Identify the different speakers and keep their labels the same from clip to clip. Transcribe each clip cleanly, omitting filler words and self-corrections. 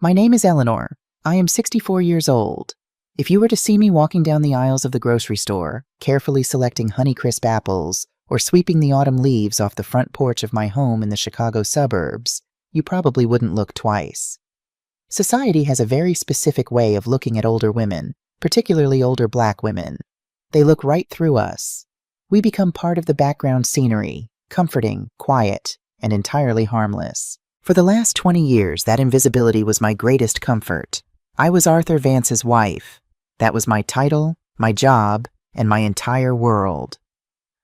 Speaker 1: My name is Eleanor. I am 64 years old. If you were to see me walking down the aisles of the grocery store, carefully selecting Honeycrisp apples, or sweeping the autumn leaves off the front porch of my home in the Chicago suburbs, you probably wouldn't look twice. Society has a very specific way of looking at older women, particularly older Black women. They look right through us. We become part of the background scenery, comforting, quiet, and entirely harmless. For the last 20 years, that invisibility was my greatest comfort. I was Arthur Vance's wife. That was my title, my job, and my entire world.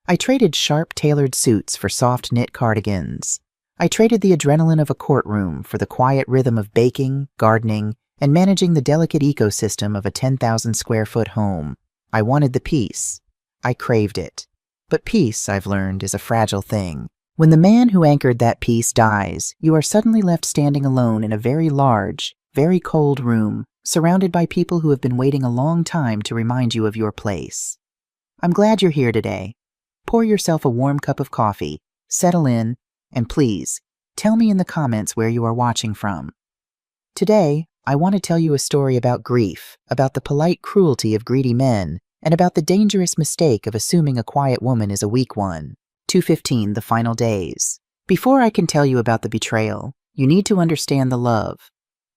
Speaker 1: I traded sharp tailored suits for soft knit cardigans. I traded the adrenaline of a courtroom for the quiet rhythm of baking, gardening, and managing the delicate ecosystem of a 10,000 square foot home. I wanted the peace. I craved it. But peace, I've learned, is a fragile thing. When the man who anchored that peace dies, you are suddenly left standing alone in a very large, very cold room, surrounded by people who have been waiting a long time to remind you of your place. I'm glad you're here today. Pour yourself a warm cup of coffee, settle in, and please, tell me in the comments where you are watching from. Today, I want to tell you a story about grief, about the polite cruelty of greedy men, and about the dangerous mistake of assuming a quiet woman is a weak one. 2:15, The Final Days. Before I can tell you about the betrayal, you need to understand the love.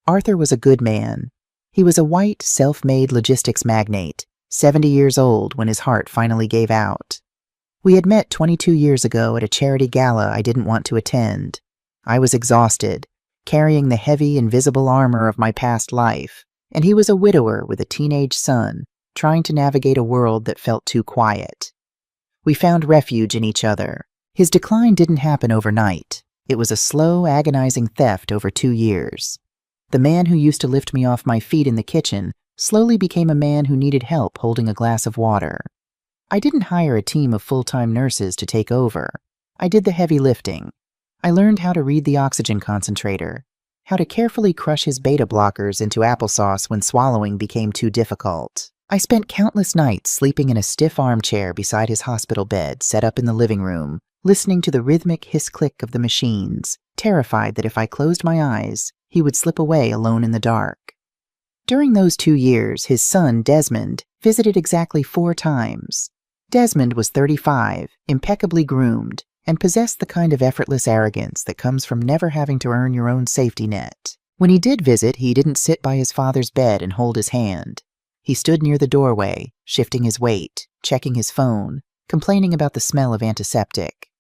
Speaker 1: Arthur was a good man. He was a white, self-made logistics magnate, 70 years old when his heart finally gave out. We had met 22 years ago at a charity gala I didn't want to attend. I was exhausted, carrying the heavy, invisible armor of my past life, and he was a widower with a teenage son, trying to navigate a world that felt too quiet. We found refuge in each other. His decline didn't happen overnight. It was a slow, agonizing theft over 2 years. The man who used to lift me off my feet in the kitchen slowly became a man who needed help holding a glass of water. I didn't hire a team of full-time nurses to take over. I did the heavy lifting. I learned how to read the oxygen concentrator, how to carefully crush his beta blockers into applesauce when swallowing became too difficult. I spent countless nights sleeping in a stiff armchair beside his hospital bed set up in the living room, listening to the rhythmic hiss-click of the machines, terrified that if I closed my eyes, he would slip away alone in the dark. During those 2 years, his son, Desmond, visited exactly 4 times. Desmond was 35, impeccably groomed, and possessed the kind of effortless arrogance that comes from never having to earn your own safety net. When he did visit, he didn't sit by his father's bed and hold his hand. He stood near the doorway, shifting his weight, checking his phone, complaining about the smell of antiseptic.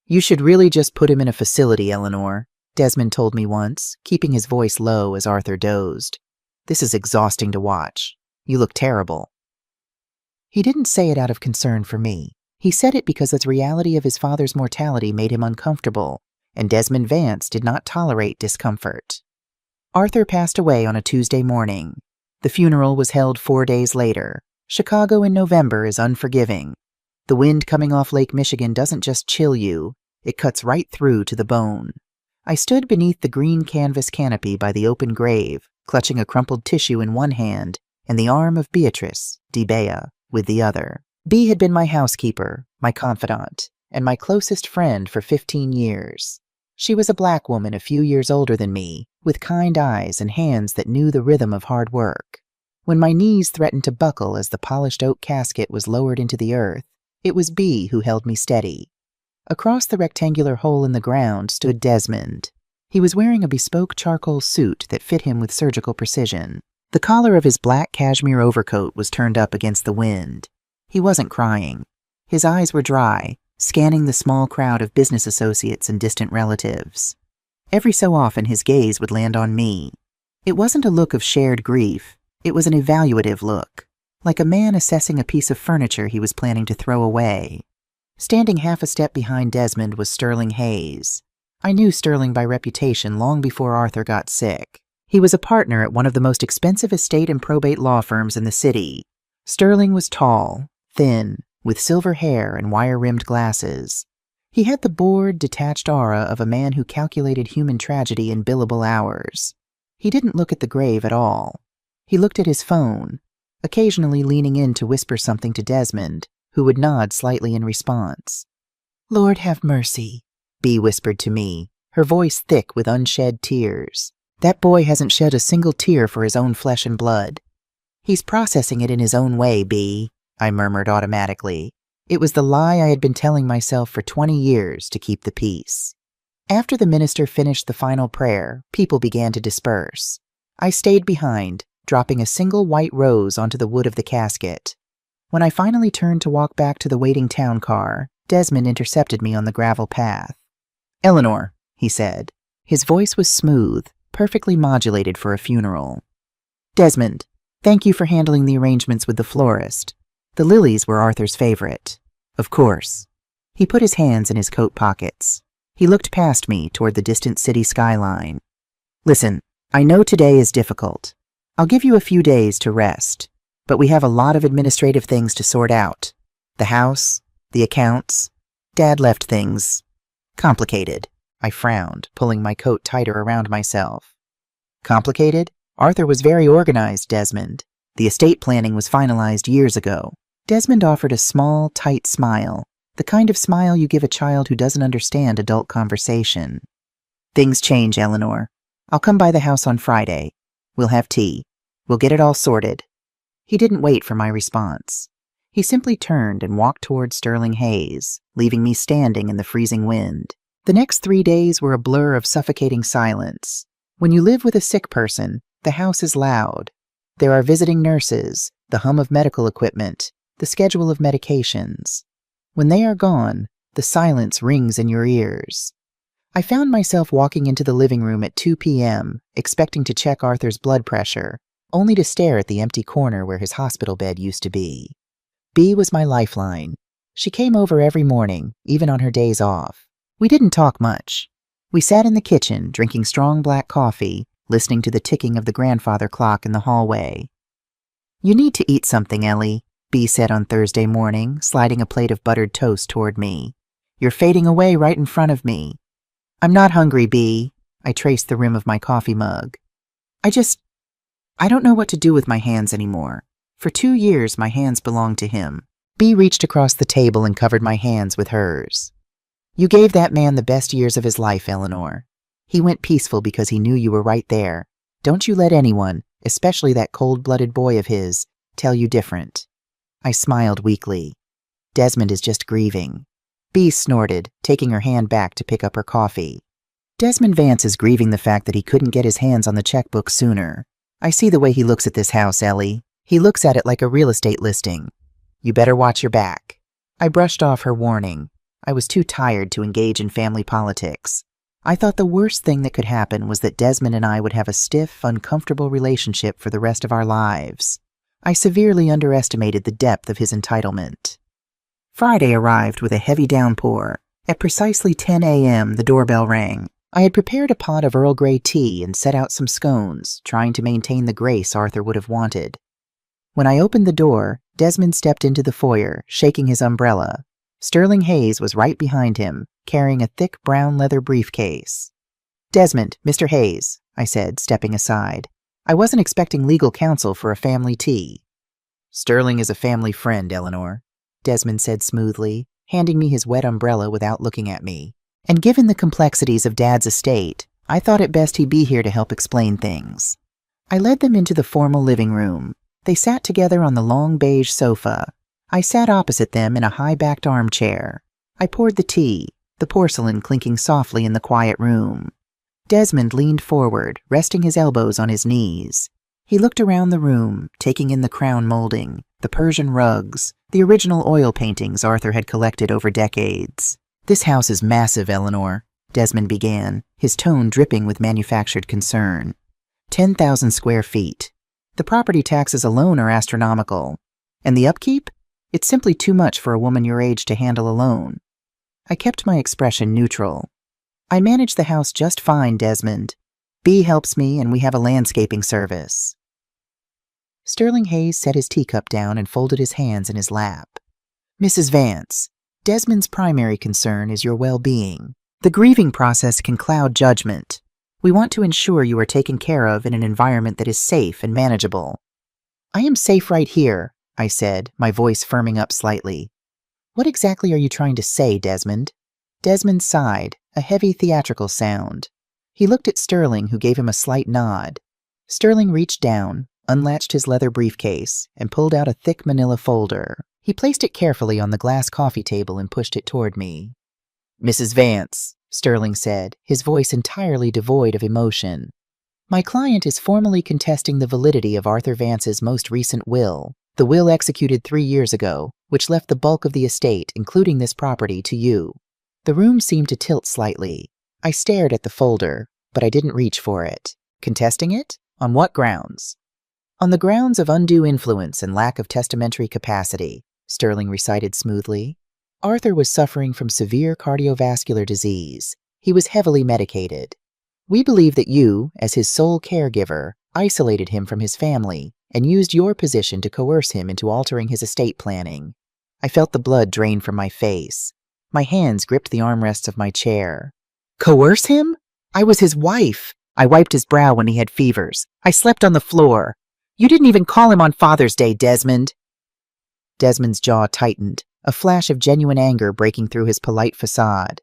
Speaker 1: "You should really just put him in a facility, Eleanor," Desmond told me once, keeping his voice low as Arthur dozed. "This is exhausting to watch. You look terrible." He didn't say it out of concern for me. He said it because the reality of his father's mortality made him uncomfortable, and Desmond Vance did not tolerate discomfort. Arthur passed away on a Tuesday morning. The funeral was held 4 days later. Chicago in November is unforgiving. The wind coming off Lake Michigan doesn't just chill you, it cuts right through to the bone. I stood beneath the green canvas canopy by the open grave, clutching a crumpled tissue in one hand and the arm of Beatrice, Bea, with the other. Bea had been my housekeeper, my confidant, and my closest friend for 15 years. She was a Black woman a few years older than me, with kind eyes and hands that knew the rhythm of hard work. When my knees threatened to buckle as the polished oak casket was lowered into the earth, it was Bea who held me steady. Across the rectangular hole in the ground stood Desmond. He was wearing a bespoke charcoal suit that fit him with surgical precision. The collar of his black cashmere overcoat was turned up against the wind. He wasn't crying. His eyes were dry, scanning the small crowd of business associates and distant relatives. Every so often his gaze would land on me. It wasn't a look of shared grief, it was an evaluative look, like a man assessing a piece of furniture he was planning to throw away. Standing half a step behind Desmond was Sterling Hayes. I knew Sterling by reputation long before Arthur got sick. He was a partner at one of the most expensive estate and probate law firms in the city. Sterling was tall, thin, with silver hair and wire-rimmed glasses. He had the bored, detached aura of a man who calculated human tragedy in billable hours. He didn't look at the grave at all. He looked at his phone, occasionally leaning in to whisper something to Desmond, who would nod slightly in response. "Lord have mercy," Bea whispered to me, her voice thick with unshed tears. That boy hasn't shed a single tear for his own flesh and blood. He's processing it in his own way, Bea, I murmured automatically. It was the lie I had been telling myself for 20 years to keep the peace. After the minister finished the final prayer, people began to disperse. I stayed behind, dropping a single white rose onto the wood of the casket. When I finally turned to walk back to the waiting town car, Desmond intercepted me on the gravel path. "Eleanor," he said. His voice was smooth, perfectly modulated for a funeral. "Desmond, thank you for handling the arrangements with the florist. The lilies were Arthur's favorite." "Of course." He put his hands in his coat pockets. He looked past me toward the distant city skyline. "Listen, I know today is difficult. I'll give you a few days to rest, but we have a lot of administrative things to sort out. The house, the accounts. Dad left things complicated." I frowned, pulling my coat tighter around myself. "Complicated? Arthur was very organized, Desmond. The estate planning was finalized years ago." Desmond offered a small, tight smile, the kind of smile you give a child who doesn't understand adult conversation. "Things change, Eleanor. I'll come by the house on Friday. We'll have tea. We'll get it all sorted." He didn't wait for my response. He simply turned and walked toward Sterling Hayes, leaving me standing in the freezing wind. The next 3 days were a blur of suffocating silence. When you live with a sick person, the house is loud. There are visiting nurses, the hum of medical equipment, the schedule of medications. When they are gone, the silence rings in your ears. I found myself walking into the living room at 2 p.m., expecting to check Arthur's blood pressure, only to stare at the empty corner where his hospital bed used to be. Bea was my lifeline. She came over every morning, even on her days off. We didn't talk much. We sat in the kitchen, drinking strong black coffee, listening to the ticking of the grandfather clock in the hallway. "You need to eat something, Ellie," Bea said on Thursday morning, sliding a plate of buttered toast toward me. "You're fading away right in front of me." "I'm not hungry, Bea." I traced the rim of my coffee mug. I don't know what to do with my hands anymore. For 2 years, my hands belonged to him." Bea reached across the table and covered my hands with hers. "You gave that man the best years of his life, Eleanor. He went peaceful because he knew you were right there. Don't you let anyone, especially that cold-blooded boy of his, tell you different." I smiled weakly. "Desmond is just grieving." Bea snorted, taking her hand back to pick up her coffee. "Desmond Vance is grieving the fact that he couldn't get his hands on the checkbook sooner. I see the way he looks at this house, Ellie. He looks at it like a real estate listing. You better watch your back." I brushed off her warning. I was too tired to engage in family politics. I thought the worst thing that could happen was that Desmond and I would have a stiff, uncomfortable relationship for the rest of our lives. I severely underestimated the depth of his entitlement. Friday arrived with a heavy downpour. At precisely 10 a.m., the doorbell rang. I had prepared a pot of Earl Grey tea and set out some scones, trying to maintain the grace Arthur would have wanted. When I opened the door, Desmond stepped into the foyer, shaking his umbrella. Sterling Hayes was right behind him, carrying a thick brown leather briefcase. "Desmond, Mr. Hayes," I said, stepping aside. "I wasn't expecting legal counsel for a family tea." "Sterling is a family friend, Eleanor," Desmond said smoothly, handing me his wet umbrella without looking at me. "And given the complexities of Dad's estate, I thought it best he be here to help explain things." I led them into the formal living room. They sat together on the long beige sofa. I sat opposite them in a high-backed armchair. I poured the tea, the porcelain clinking softly in the quiet room. Desmond leaned forward, resting his elbows on his knees. He looked around the room, taking in the crown molding, the Persian rugs, the original oil paintings Arthur had collected over decades. "This house is massive, Eleanor," Desmond began, his tone dripping with manufactured concern. 10,000 square feet. The property taxes alone are astronomical. And the upkeep? It's simply too much for a woman your age to handle alone. I kept my expression neutral. "I manage the house just fine, Desmond. Bea helps me, and we have a landscaping service." Sterling Hayes set his teacup down and folded his hands in his lap. "Mrs. Vance, Desmond's primary concern is your well-being. The grieving process can cloud judgment. We want to ensure you are taken care of in an environment that is safe and manageable." "I am safe right here," I said, my voice firming up slightly. "What exactly are you trying to say, Desmond?" Desmond sighed, a heavy theatrical sound. He looked at Sterling, who gave him a slight nod. Sterling reached down, unlatched his leather briefcase, and pulled out a thick manila folder. He placed it carefully on the glass coffee table and pushed it toward me. "Mrs. Vance," Sterling said, his voice entirely devoid of emotion. "My client is formally contesting the validity of Arthur Vance's most recent will, the will executed 3 years ago, which left the bulk of the estate, including this property, to you." The room seemed to tilt slightly. I stared at the folder, but I didn't reach for it. Contesting it? On what grounds? "On the grounds of undue influence and lack of testamentary capacity," Sterling recited smoothly. "Arthur was suffering from severe cardiovascular disease. He was heavily medicated. We believe that you, as his sole caregiver, isolated him from his family and used your position to coerce him into altering his estate planning." I felt the blood drain from my face. My hands gripped the armrests of my chair. "Coerce him? I was his wife. I wiped his brow when he had fevers. I slept on the floor. You didn't even call him on Father's Day, Desmond." Desmond's jaw tightened, a flash of genuine anger breaking through his polite facade.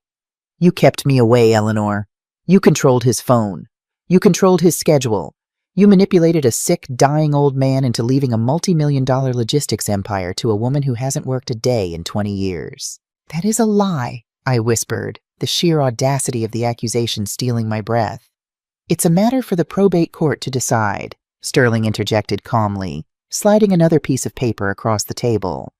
Speaker 1: "You kept me away, Eleanor. You controlled his phone. You controlled his schedule. You manipulated a sick, dying old man into leaving a multi-million-dollar logistics empire to a woman who hasn't worked a day in 20 years. "That is a lie," I whispered, the sheer audacity of the accusation stealing my breath. "It's a matter for the probate court to decide," Sterling interjected calmly, sliding another piece of paper across the table.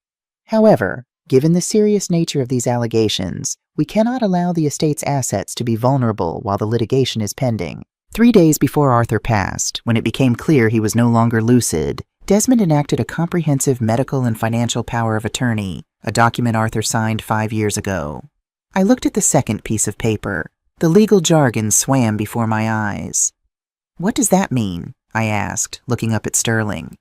Speaker 1: "However, given the serious nature of these allegations, we cannot allow the estate's assets to be vulnerable while the litigation is pending." 3 days before Arthur passed, when it became clear he was no longer lucid, Desmond enacted a comprehensive medical and financial power of attorney, a document Arthur signed 5 years ago. I looked at the second piece of paper. The legal jargon swam before my eyes. "What does that mean?" I asked, looking up at Sterling.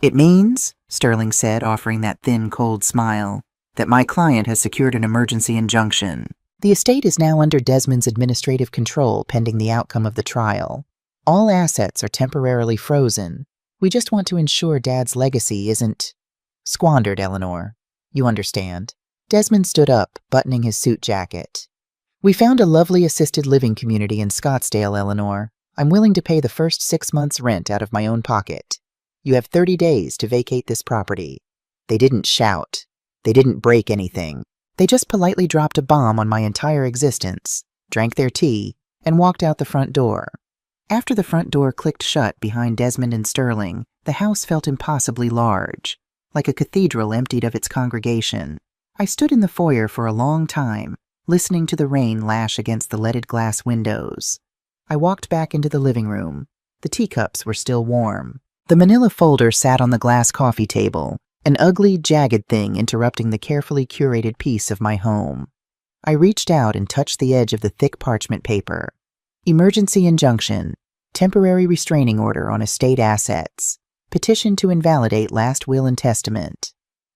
Speaker 1: "It means," Sterling said, offering that thin, cold smile, "that my client has secured an emergency injunction. The estate is now under Desmond's administrative control pending the outcome of the trial. All assets are temporarily frozen. We just want to ensure Dad's legacy isn't squandered, Eleanor. You understand." Desmond stood up, buttoning his suit jacket. "We found a lovely assisted living community in Scottsdale, Eleanor. I'm willing to pay the first 6 months' rent out of my own pocket. You have 30 days to vacate this property." They didn't shout. They didn't break anything. They just politely dropped a bomb on my entire existence, drank their tea, and walked out the front door. After the front door clicked shut behind Desmond and Sterling, the house felt impossibly large, like a cathedral emptied of its congregation. I stood in the foyer for a long time, listening to the rain lash against the leaded glass windows. I walked back into the living room. The teacups were still warm. The manila folder sat on the glass coffee table, an ugly, jagged thing interrupting the carefully curated peace of my home. I reached out and touched the edge of the thick parchment paper. Emergency injunction. Temporary restraining order on estate assets. Petition to invalidate last will and testament.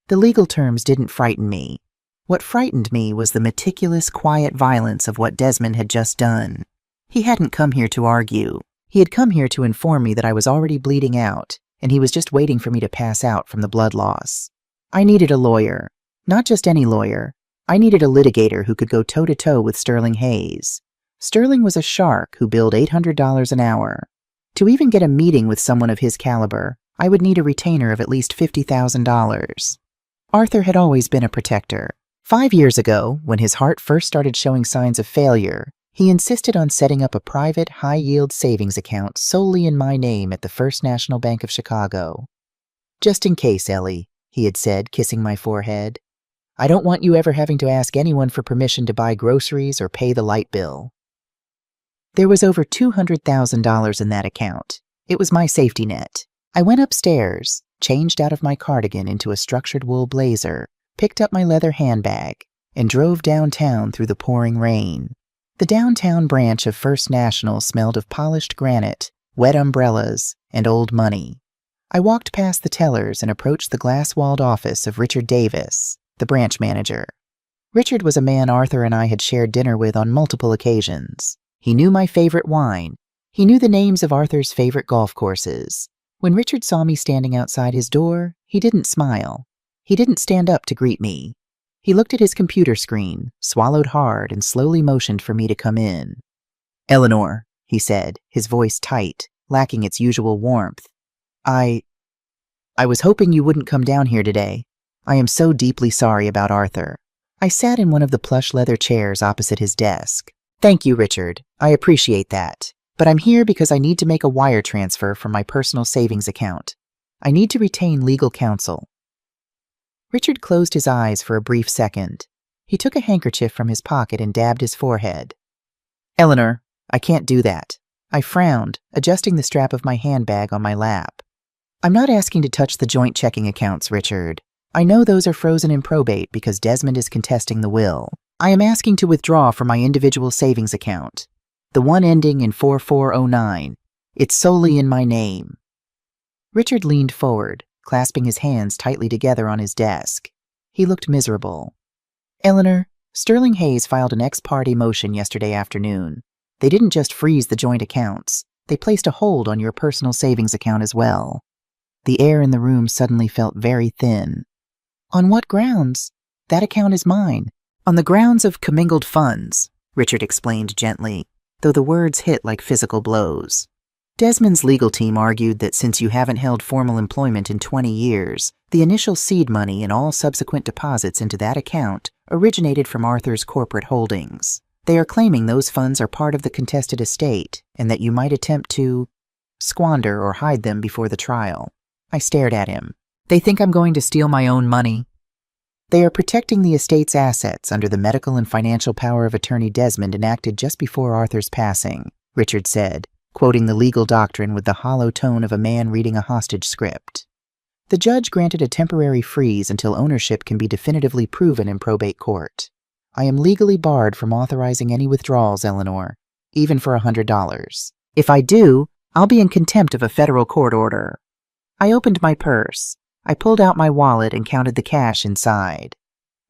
Speaker 1: The legal terms didn't frighten me. What frightened me was the meticulous, quiet violence of what Desmond had just done. He hadn't come here to argue. He had come here to inform me that I was already bleeding out, and he was just waiting for me to pass out from the blood loss. I needed a lawyer. Not just any lawyer. I needed a litigator who could go toe-to-toe with Sterling Hayes. Sterling was a shark who billed $800 an hour. To even get a meeting with someone of his caliber, I would need a retainer of at least $50,000. Arthur had always been a protector. 5 years ago, when his heart first started showing signs of failure, he insisted on setting up a private, high-yield savings account solely in my name at the First National Bank of Chicago. "Just in case, Ellie," he had said, kissing my forehead. "I don't want you ever having to ask anyone for permission to buy groceries or pay the light bill." There was over $200,000 in that account. It was my safety net. I went upstairs, changed out of my cardigan into a structured wool blazer, picked up my leather handbag, and drove downtown through the pouring rain. The downtown branch of First National smelled of polished granite, wet umbrellas, and old money. I walked past the tellers and approached the glass-walled office of Richard Davis, the branch manager. Richard was a man Arthur and I had shared dinner with on multiple occasions. He knew my favorite wine. He knew the names of Arthur's favorite golf courses. When Richard saw me standing outside his door, he didn't smile. He didn't stand up to greet me. He looked at his computer screen, swallowed hard, and slowly motioned for me to come in. "Eleanor," he said, his voice tight, lacking its usual warmth. I was hoping you wouldn't come down here today. I am so deeply sorry about Arthur. I sat in one of the plush leather chairs opposite his desk. Thank you, Richard. I appreciate that. But I'm here because I need to make a wire transfer from my personal savings account. I need to retain legal counsel. Richard closed his eyes for a brief second. He took a handkerchief from his pocket and dabbed his forehead. Eleanor, I can't do that. I frowned, adjusting the strap of my handbag on my lap. I'm not asking to touch the joint checking accounts, Richard. I know those are frozen in probate because Desmond is contesting the will. I am asking to withdraw from my individual savings account. The one ending in 4409. It's solely in my name. Richard leaned forward, clasping his hands tightly together on his desk. He looked miserable. Eleanor, Sterling Hayes filed an ex parte motion yesterday afternoon. They didn't just freeze the joint accounts. They placed a hold on your personal savings account as well. The air in the room suddenly felt very thin. On what grounds? That account is mine. On the grounds of commingled funds, Richard explained gently, though the words hit like physical blows. Desmond's legal team argued that since you haven't held formal employment in 20 years, the initial seed money and all subsequent deposits into that account originated from Arthur's corporate holdings. They are claiming those funds are part of the contested estate and that you might attempt to squander or hide them before the trial. I stared at him. They think I'm going to steal my own money. They are protecting the estate's assets under the medical and financial power of attorney Desmond enacted just before Arthur's passing, Richard said, quoting the legal doctrine with the hollow tone of a man reading a hostage script. The judge granted a temporary freeze until ownership can be definitively proven in probate court. I am legally barred from authorizing any withdrawals, Eleanor, even for $100. If I do, I'll be in contempt of a federal court order. I opened my purse. I pulled out my wallet and counted the cash inside.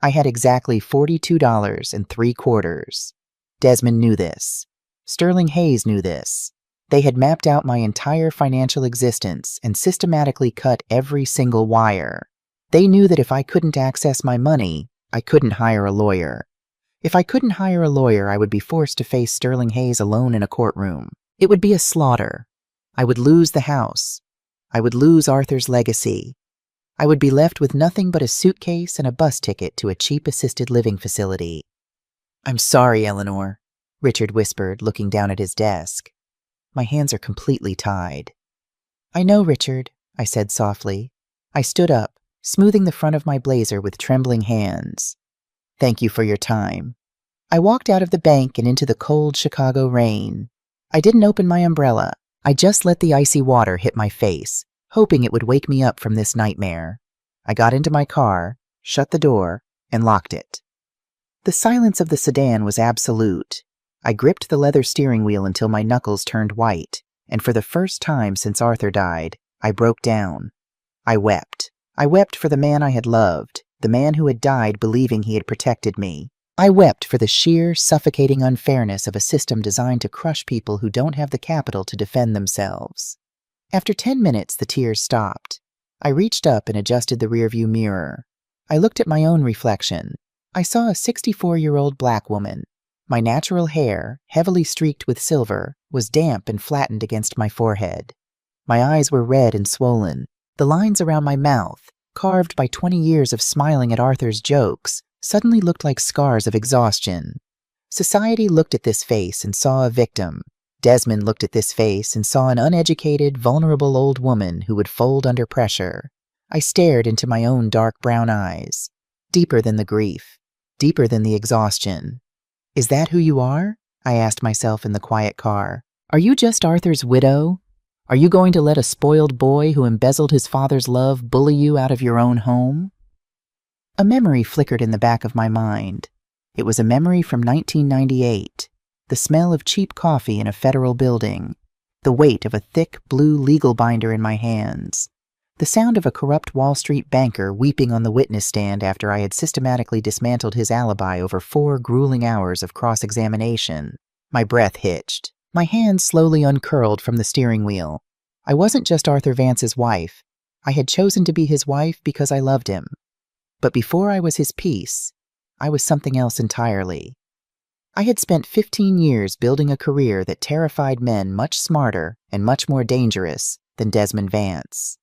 Speaker 1: I had exactly $42.75. Desmond knew this. Sterling Hayes knew this. They had mapped out my entire financial existence and systematically cut every single wire. They knew that if I couldn't access my money, I couldn't hire a lawyer. If I couldn't hire a lawyer, I would be forced to face Sterling Hayes alone in a courtroom. It would be a slaughter. I would lose the house. I would lose Arthur's legacy. I would be left with nothing but a suitcase and a bus ticket to a cheap assisted living facility. I'm sorry, Eleanor, Richard whispered, looking down at his desk. My hands are completely tied. I know, Richard, I said softly. I stood up, smoothing the front of my blazer with trembling hands. Thank you for your time. I walked out of the bank and into the cold Chicago rain. I didn't open my umbrella. I just let the icy water hit my face, hoping it would wake me up from this nightmare. I got into my car, shut the door, and locked it. The silence of the sedan was absolute. I gripped the leather steering wheel until my knuckles turned white, and for the first time since Arthur died, I broke down. I wept. I wept for the man I had loved, the man who had died believing he had protected me. I wept for the sheer, suffocating unfairness of a system designed to crush people who don't have the capital to defend themselves. After 10 minutes, the tears stopped. I reached up and adjusted the rearview mirror. I looked at my own reflection. I saw a 64-year-old black woman. My natural hair, heavily streaked with silver, was damp and flattened against my forehead. My eyes were red and swollen. The lines around my mouth, carved by 20 years of smiling at Arthur's jokes, suddenly looked like scars of exhaustion. Society looked at this face and saw a victim. Desmond looked at this face and saw an uneducated, vulnerable old woman who would fold under pressure. I stared into my own dark brown eyes. Deeper than the grief. Deeper than the exhaustion. Is that who you are? I asked myself in the quiet car. Are you just Arthur's widow? Are you going to let a spoiled boy who embezzled his father's love bully you out of your own home? A memory flickered in the back of my mind. It was a memory from 1998. The smell of cheap coffee in a federal building. The weight of a thick blue legal binder in my hands. The sound of a corrupt Wall Street banker weeping on the witness stand after I had systematically dismantled his alibi over 4 grueling hours of cross-examination. My breath hitched. My hands slowly uncurled from the steering wheel. I wasn't just Arthur Vance's wife. I had chosen to be his wife because I loved him. But before I was his piece, I was something else entirely. I had spent 15 years building a career that terrified men much smarter and much more dangerous than Desmond Vance.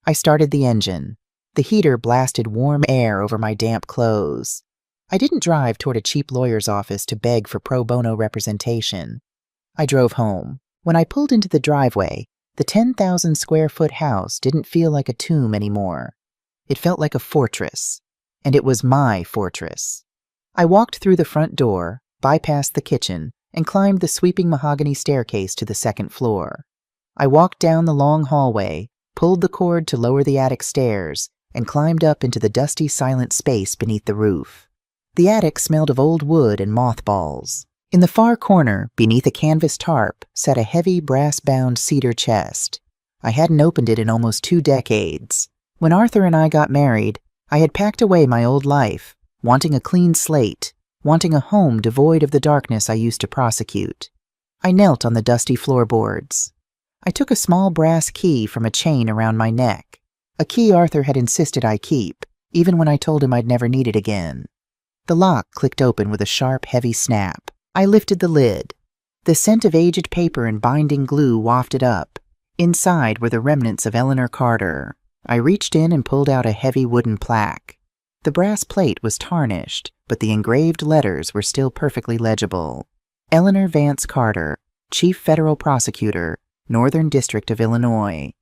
Speaker 1: I started the engine. The heater blasted warm air over my damp clothes. I didn't drive toward a cheap lawyer's office to beg for pro bono representation. I drove home. When I pulled into the driveway, the 10,000 square foot house didn't feel like a tomb anymore. It felt like a fortress, and it was my fortress. I walked through the front door, bypassed the kitchen, and climbed the sweeping mahogany staircase to the second floor. I walked down the long hallway, pulled the cord to lower the attic stairs, and climbed up into the dusty, silent space beneath the roof. The attic smelled of old wood and mothballs. In the far corner, beneath a canvas tarp, sat a heavy, brass-bound cedar chest. I hadn't opened it in almost 2 decades. When Arthur and I got married, I had packed away my old life, wanting a clean slate, wanting a home devoid of the darkness I used to prosecute. I knelt on the dusty floorboards. I took a small brass key from a chain around my neck, a key Arthur had insisted I keep, even when I told him I'd never need it again. The lock clicked open with a sharp, heavy snap. I lifted the lid. The scent of aged paper and binding glue wafted up. Inside were the remnants of Eleanor Carter. I reached in and pulled out a heavy wooden plaque. The brass plate was tarnished, but the engraved letters were still perfectly legible. Eleanor Vance Carter, Chief Federal Prosecutor, Northern District of Illinois.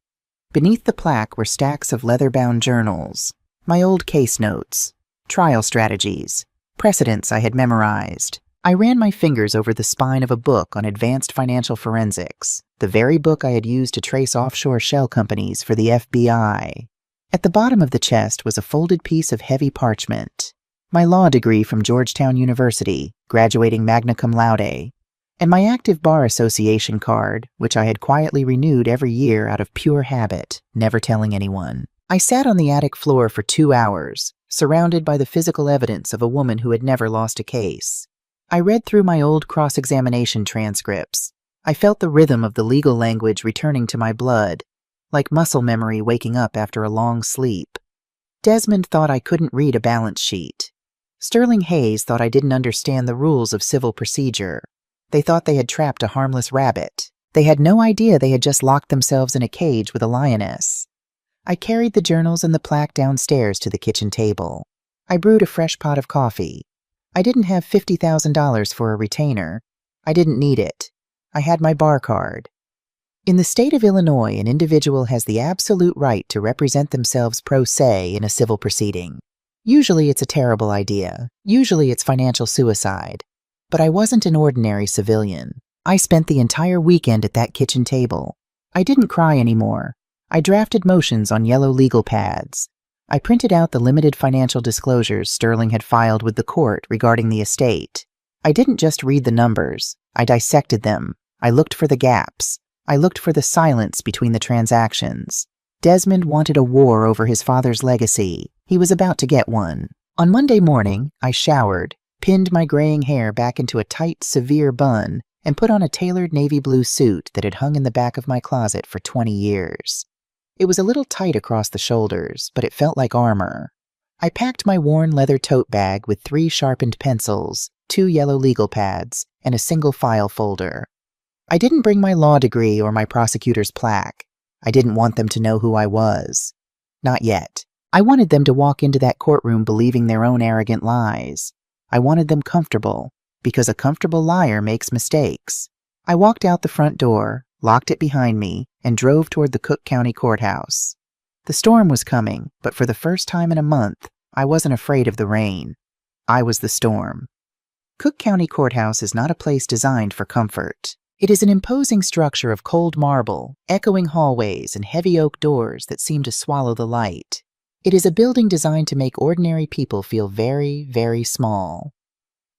Speaker 1: Beneath the plaque were stacks of leather-bound journals, my old case notes, trial strategies, precedents I had memorized. I ran my fingers over the spine of a book on advanced financial forensics, the very book I had used to trace offshore shell companies for the FBI. At the bottom of the chest was a folded piece of heavy parchment, my law degree from Georgetown University, graduating magna cum laude, and my active bar association card, which I had quietly renewed every year out of pure habit, never telling anyone. I sat on the attic floor for 2 hours, surrounded by the physical evidence of a woman who had never lost a case. I read through my old cross-examination transcripts. I felt the rhythm of the legal language returning to my blood, like muscle memory waking up after a long sleep. Desmond thought I couldn't read a balance sheet. Sterling Hayes thought I didn't understand the rules of civil procedure. They thought they had trapped a harmless rabbit. They had no idea they had just locked themselves in a cage with a lioness. I carried the journals and the plaque downstairs to the kitchen table. I brewed a fresh pot of coffee. I didn't have $50,000 for a retainer. I didn't need it. I had my bar card. In the state of Illinois, an individual has the absolute right to represent themselves pro se in a civil proceeding. Usually it's a terrible idea. Usually it's financial suicide. But I wasn't an ordinary civilian. I spent the entire weekend at that kitchen table. I didn't cry anymore. I drafted motions on yellow legal pads. I printed out the limited financial disclosures Sterling had filed with the court regarding the estate. I didn't just read the numbers. I dissected them. I looked for the gaps. I looked for the silence between the transactions. Desmond wanted a war over his father's legacy. He was about to get one. On Monday morning, I showered, pinned my graying hair back into a tight, severe bun, and put on a tailored navy blue suit that had hung in the back of my closet for 20 years. It was a little tight across the shoulders, but it felt like armor. I packed my worn leather tote bag with 3 sharpened pencils, 2 yellow legal pads, and a single file folder. I didn't bring my law degree or my prosecutor's plaque. I didn't want them to know who I was. Not yet. I wanted them to walk into that courtroom believing their own arrogant lies. I wanted them comfortable, because a comfortable liar makes mistakes. I walked out the front door, locked it behind me, and drove toward the Cook County Courthouse. The storm was coming, but for the first time in a month, I wasn't afraid of the rain. I was the storm. Cook County Courthouse is not a place designed for comfort. It is an imposing structure of cold marble, echoing hallways, and heavy oak doors that seem to swallow the light. It is a building designed to make ordinary people feel very, very small.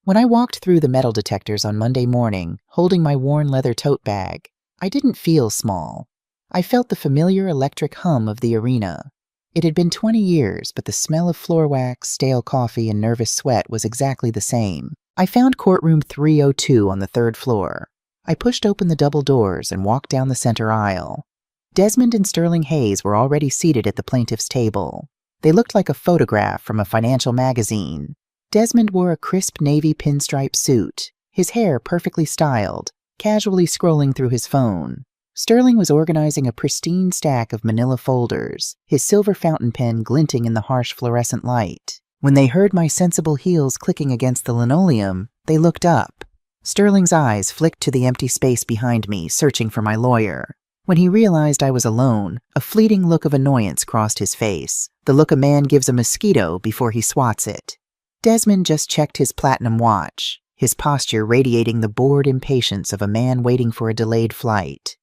Speaker 1: When I walked through the metal detectors on Monday morning, holding my worn leather tote bag, I didn't feel small. I felt the familiar electric hum of the arena. It had been 20 years, but the smell of floor wax, stale coffee, and nervous sweat was exactly the same. I found courtroom 302 on the 3rd floor. I pushed open the double doors and walked down the center aisle. Desmond and Sterling Hayes were already seated at the plaintiff's table. They looked like a photograph from a financial magazine. Desmond wore a crisp navy pinstripe suit. his hair perfectly styled, casually scrolling through his phone. Sterling was organizing a pristine stack of manila folders, his silver fountain pen glinting in the harsh fluorescent light. When they heard my sensible heels clicking against the linoleum, they looked up. Sterling's eyes flicked to the empty space behind me, searching for my lawyer. When he realized I was alone, a fleeting look of annoyance crossed his face, the look a man gives a mosquito before he swats it. Desmond just checked his platinum watch, his posture radiating the bored impatience of a man waiting for a delayed flight.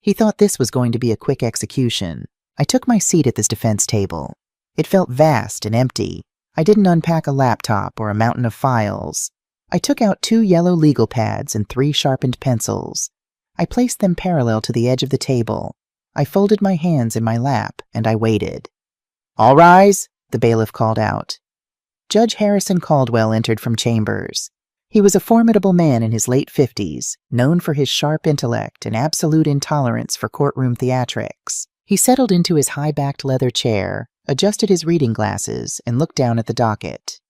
Speaker 1: He thought this was going to be a quick execution. I took my seat at this defense table. It felt vast and empty. I didn't unpack a laptop or a mountain of files. I took out 2 yellow legal pads and 3 sharpened pencils. I placed them parallel to the edge of the table. I folded my hands in my lap, and I waited. "All rise," the bailiff called out. Judge Harrison Caldwell entered from chambers. He was a formidable man in his late 50s, known for his sharp intellect and absolute intolerance for courtroom theatrics. He settled into his high-backed leather chair, adjusted his reading glasses, and looked down at the docket.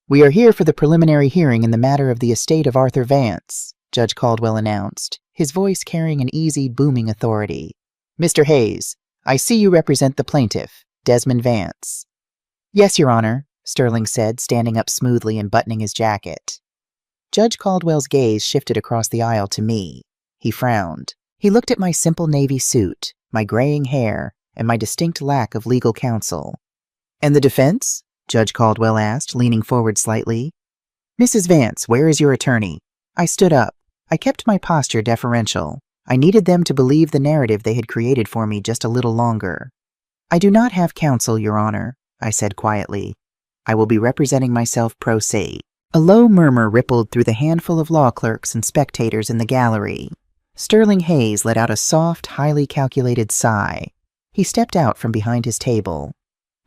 Speaker 1: "We are here for the preliminary hearing in the matter of the estate of Arthur Vance," Judge Caldwell announced, his voice carrying an easy, booming authority. "Mr. Hayes, I see you represent the plaintiff, Desmond Vance." "Yes, Your Honor," Sterling said, standing up smoothly and buttoning his jacket. Judge Caldwell's gaze shifted across the aisle to me. He frowned. He looked at my simple navy suit, my graying hair, and my distinct lack of legal counsel. "And the defense?" Judge Caldwell asked, leaning forward slightly. "Mrs. Vance, where is your attorney?" I stood up. I kept my posture deferential. I needed them to believe the narrative they had created for me just a little longer. "I do not have counsel, Your Honor," I said quietly. "I will be representing myself pro se." A low murmur rippled through the handful of law clerks and spectators in the gallery. Sterling Hayes let out a soft, highly calculated sigh. He stepped out from behind his table.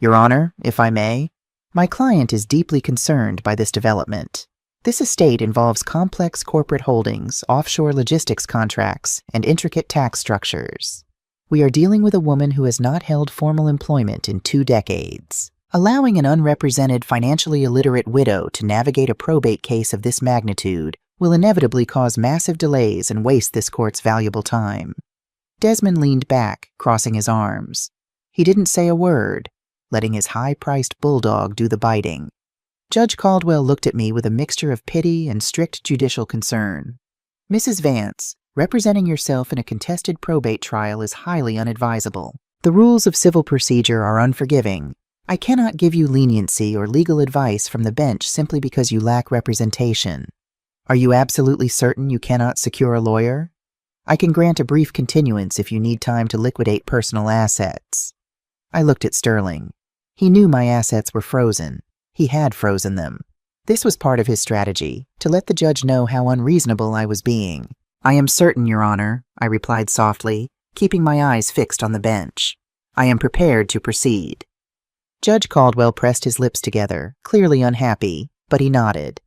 Speaker 1: "Your Honor, if I may, my client is deeply concerned by this development. This estate involves complex corporate holdings, offshore logistics contracts, and intricate tax structures. We are dealing with a woman who has not held formal employment in 2 decades. Allowing an unrepresented, financially illiterate widow to navigate a probate case of this magnitude will inevitably cause massive delays and waste this court's valuable time." Desmond leaned back, crossing his arms. He didn't say a word, letting his high-priced bulldog do the biting. Judge Caldwell looked at me with a mixture of pity and strict judicial concern. "Mrs. Vance, representing yourself in a contested probate trial is highly unadvisable. The rules of civil procedure are unforgiving. I cannot give you leniency or legal advice from the bench simply because you lack representation. Are you absolutely certain you cannot secure a lawyer? I can grant a brief continuance if you need time to liquidate personal assets." I looked at Sterling. He knew my assets were frozen. He had frozen them. This was part of his strategy, to let the judge know how unreasonable I was being. "I am certain, Your Honor," I replied softly, keeping my eyes fixed on the bench. "I am prepared to proceed." Judge Caldwell pressed his lips together, clearly unhappy, but he nodded.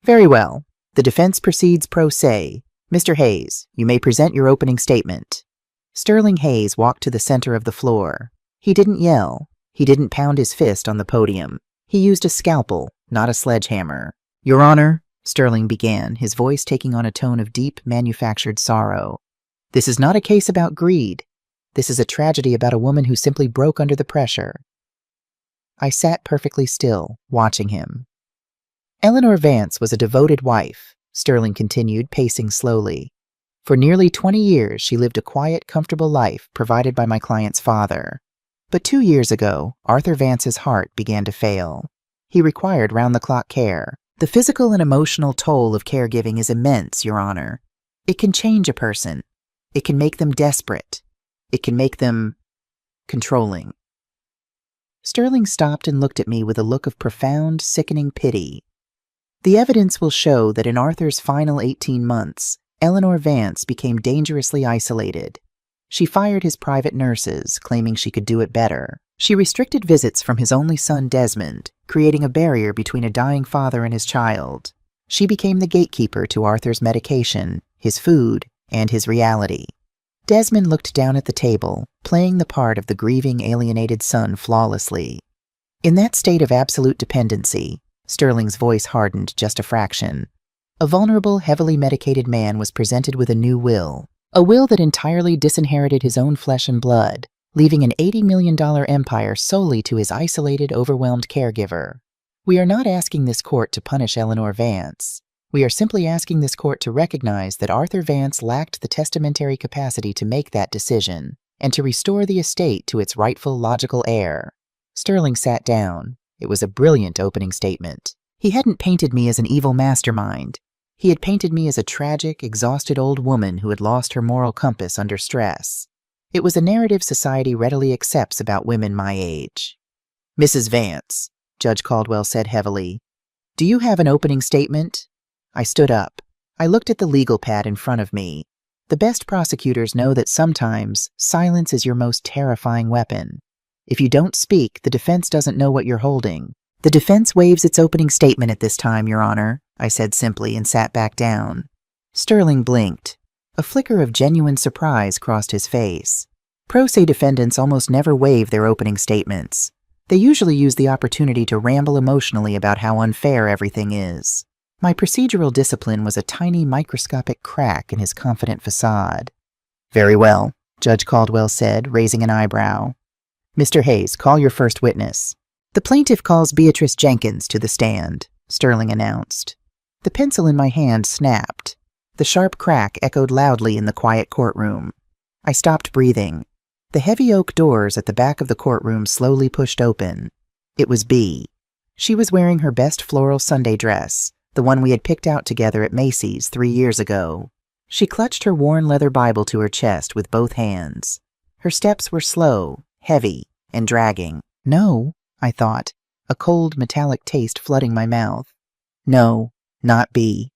Speaker 1: "Very well. The defense proceeds pro se. Mr. Hayes, you may present your opening statement." Sterling Hayes walked to the center of the floor. He didn't yell. He didn't pound his fist on the podium. He used a scalpel, not a sledgehammer. "Your Honor," Sterling began, his voice taking on a tone of deep, manufactured sorrow. "This is not a case about greed. This is a tragedy about a woman who simply broke under the pressure." I sat perfectly still, watching him. "Eleanor Vance was a devoted wife," Sterling continued, pacing slowly. "For nearly 20 years, she lived a quiet, comfortable life provided by my client's father. But 2 years ago, Arthur Vance's heart began to fail. He required round-the-clock care. The physical and emotional toll of caregiving is immense, Your Honor. It can change a person. It can make them desperate. It can make them controlling." Sterling stopped and looked at me with a look of profound, sickening pity. "The evidence will show that in Arthur's final 18 months, Eleanor Vance became dangerously isolated. She fired his private nurses, claiming she could do it better. She restricted visits from his only son, Desmond, creating a barrier between a dying father and his child. She became the gatekeeper to Arthur's medication, his food, and his reality. Desmond looked down at the table, playing the part of the grieving, alienated son flawlessly. In that state of absolute dependency, Sterling's voice hardened just a fraction. A vulnerable, heavily medicated man was presented with a new will. A will that entirely disinherited his own flesh and blood, leaving an $80 million empire solely to his isolated, overwhelmed caregiver. We are not asking this court to punish Eleanor Vance. We are simply asking this court to recognize that Arthur Vance lacked the testamentary capacity to make that decision, and to restore the estate to its rightful logical heir. Sterling sat down. It was a brilliant opening statement. He hadn't painted me as an evil mastermind. He had painted me as a tragic, exhausted old woman who had lost her moral compass under stress. It was a narrative society readily accepts about women my age. "Mrs. Vance," Judge Caldwell said heavily, "do you have an opening statement?" I stood up. I looked at the legal pad in front of me. The best prosecutors know that sometimes silence is your most terrifying weapon. If you don't speak, the defense doesn't know what you're holding. "The defense waives its opening statement at this time, Your Honor," I said simply and sat back down. Sterling blinked. A flicker of genuine surprise crossed his face. Pro se defendants almost never waive their opening statements. They usually use the opportunity to ramble emotionally about how unfair everything is. My procedural discipline was a tiny microscopic crack in his confident facade. "Very well," Judge Caldwell said, raising an eyebrow. "Mr. Hayes, call your first witness." "The plaintiff calls Beatrice Jenkins to the stand," Sterling announced. The pencil in my hand snapped. The sharp crack echoed loudly in the quiet courtroom. I stopped breathing. The heavy oak doors at the back of the courtroom slowly pushed open. It was Bea. She was wearing her best floral Sunday dress, the one we had picked out together at Macy's 3 years ago. She clutched her worn leather Bible to her chest with both hands. Her steps were slow, heavy, and dragging. "No," I thought, a cold metallic taste flooding my mouth. "No, not Bea.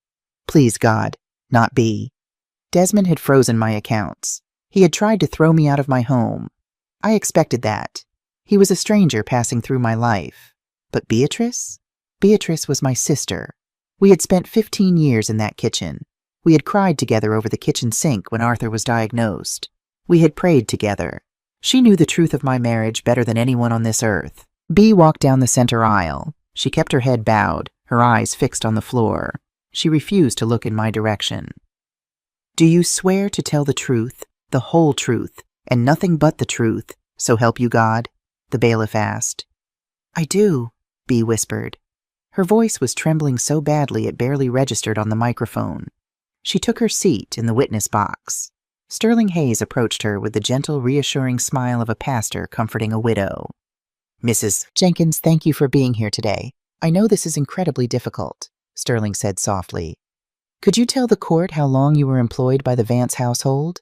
Speaker 1: Please, God, not Bea." Desmond had frozen my accounts. He had tried to throw me out of my home. I expected that. He was a stranger passing through my life. But Beatrice? Beatrice was my sister. We had spent 15 years in that kitchen. We had cried together over the kitchen sink when Arthur was diagnosed. We had prayed together. She knew the truth of my marriage better than anyone on this earth. Bea walked down the center aisle. She kept her head bowed, her eyes fixed on the floor. She refused to look in my direction. "Do you swear to tell the truth, the whole truth, and nothing but the truth, so help you God?" the bailiff asked. "I do," Bea whispered. Her voice was trembling so badly it barely registered on the microphone. She took her seat in the witness box. Sterling Hayes approached her with the gentle, reassuring smile of a pastor comforting a widow. "Mrs. Jenkins, thank you for being here today. I know this is incredibly difficult," Sterling said softly. "Could you tell the court how long you were employed by the Vance household?"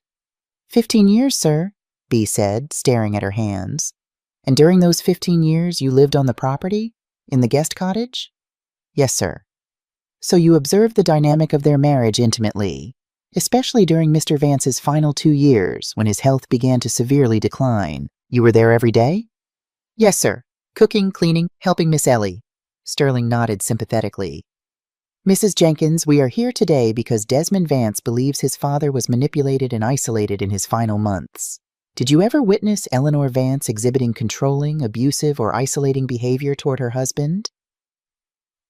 Speaker 1: 15 years, sir," Bea said, staring at her hands. "And during those 15 years you lived on the property? In the guest cottage?" "Yes, sir." "So you observed the dynamic of their marriage intimately, especially during Mr. Vance's final 2 years when his health began to severely decline. You were there every day?" "Yes, sir. Cooking, cleaning, helping Miss Ellie." Sterling nodded sympathetically. "Mrs. Jenkins, we are here today because Desmond Vance believes his father was manipulated and isolated in his final months. Did you ever witness Eleanor Vance exhibiting controlling, abusive, or isolating behavior toward her husband?"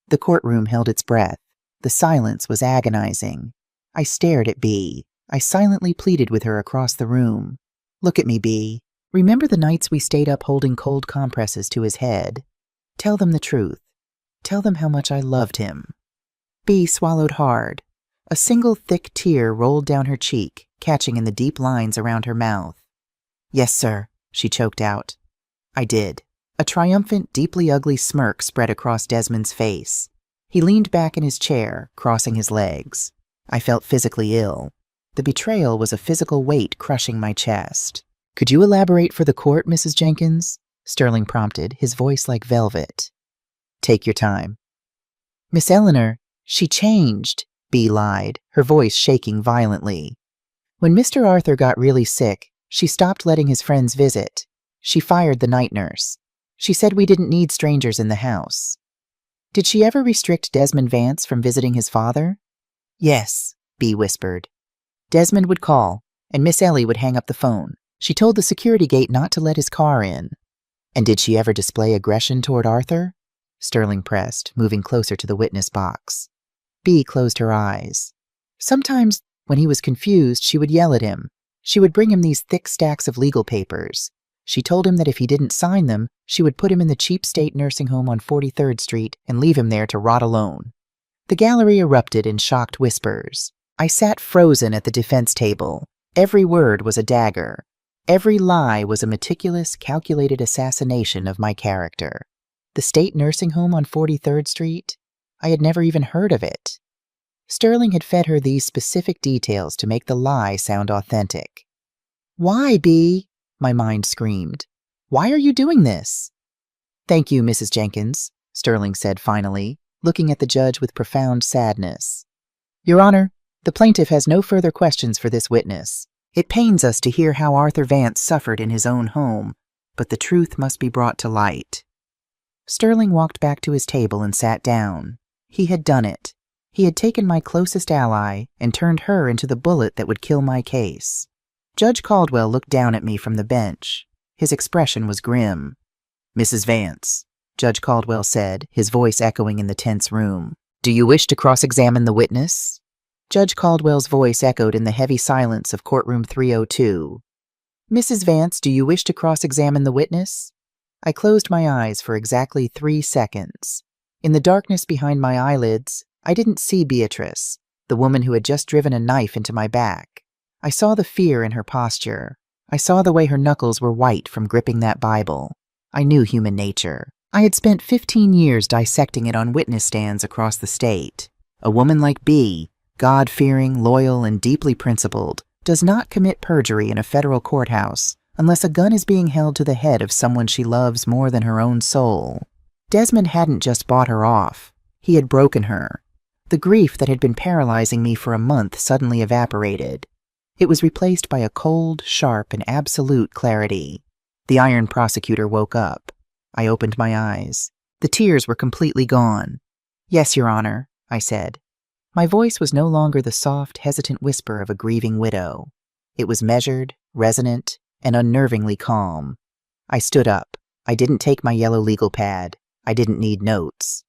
Speaker 1: The courtroom held its breath. The silence was agonizing. I stared at Bea. I silently pleaded with her across the room. "Look at me, Bea. Remember the nights we stayed up holding cold compresses to his head? Tell them the truth. Tell them how much I loved him." Bea swallowed hard. A single thick tear rolled down her cheek, catching in the deep lines around her mouth. "Yes, sir," she choked out. I did. A triumphant, deeply ugly smirk spread across Desmond's face. He leaned back in his chair, crossing his legs. I felt physically ill. The betrayal was a physical weight crushing my chest. "Could you elaborate for the court, Mrs. Jenkins?" Sterling prompted, his voice like velvet. "Take your time." "Miss Eleanor, she changed," Bea lied, her voice shaking violently. "When Mr. Arthur got really sick, she stopped letting his friends visit. She fired the night nurse. She said we didn't need strangers in the house." "Did she ever restrict Desmond Vance from visiting his father?" "Yes," Bea whispered. "Desmond would call, and Miss Ellie would hang up the phone. She told the security gate not to let his car in." "And did she ever display aggression toward Arthur?" Sterling pressed, moving closer to the witness box. B closed her eyes. Sometimes, when he was confused, she would yell at him. She would bring him these thick stacks of legal papers. She told him that if he didn't sign them, she would put him in the cheap state nursing home on 43rd Street and leave him there to rot alone. The gallery erupted in shocked whispers. I sat frozen at the defense table. Every word was a dagger. Every lie was a meticulous, calculated assassination of my character. The state nursing home on 43rd Street? I had never even heard of it. Sterling had fed her these specific details to make the lie sound authentic. "Why, B?" my mind screamed. "Why are you doing this?" "Thank you, Mrs. Jenkins," Sterling said finally, looking at the judge with profound sadness. "Your Honor, the plaintiff has no further questions for this witness. It pains us to hear how Arthur Vance suffered in his own home, but the truth must be brought to light." Sterling walked back to his table and sat down. He had done it. He had taken my closest ally and turned her into the bullet that would kill my case. Judge Caldwell looked down at me from the bench. His expression was grim. "Mrs. Vance," Judge Caldwell said, his voice echoing in the tense room, "do you wish to cross-examine the witness?" Judge Caldwell's voice echoed in the heavy silence of courtroom 302. "Mrs. Vance, do you wish to cross-examine the witness?" I closed my eyes for exactly 3 seconds. In the darkness behind my eyelids, I didn't see Beatrice, the woman who had just driven a knife into my back. I saw the fear in her posture. I saw the way her knuckles were white from gripping that Bible. I knew human nature. I had spent 15 years dissecting it on witness stands across the state. A woman like B, God-fearing, loyal, and deeply principled, does not commit perjury in a federal courthouse unless a gun is being held to the head of someone she loves more than her own soul. Desmond hadn't just bought her off. He had broken her. The grief that had been paralyzing me for a month suddenly evaporated. It was replaced by a cold, sharp, and absolute clarity. The iron prosecutor woke up. I opened my eyes. The tears were completely gone. "Yes, Your Honor," I said. My voice was no longer the soft, hesitant whisper of a grieving widow. It was measured, resonant, and unnervingly calm. I stood up. I didn't take my yellow legal pad. I didn't need notes.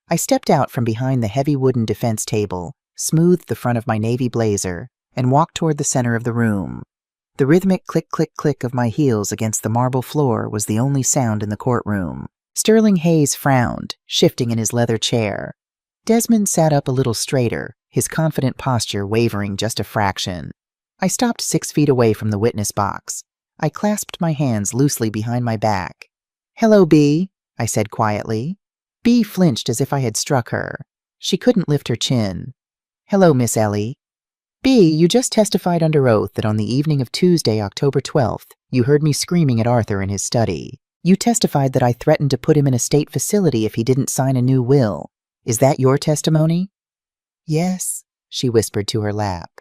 Speaker 1: I stepped out from behind the heavy wooden defense table, smoothed the front of my navy blazer, and walked toward the center of the room. The rhythmic click-click-click of my heels against the marble floor was the only sound in the courtroom. Sterling Hayes frowned, shifting in his leather chair. Desmond sat up a little straighter, his confident posture wavering just a fraction. I stopped 6 feet away from the witness box. I clasped my hands loosely behind my back. "Hello, B," I said quietly. B flinched as if I had struck her. She couldn't lift her chin. "Hello, Miss Ellie." "B, you just testified under oath that on the evening of Tuesday, October 12th, you heard me screaming at Arthur in his study. You testified that I threatened to put him in a state facility if he didn't sign a new will. Is that your testimony?" "Yes," she whispered to her lap.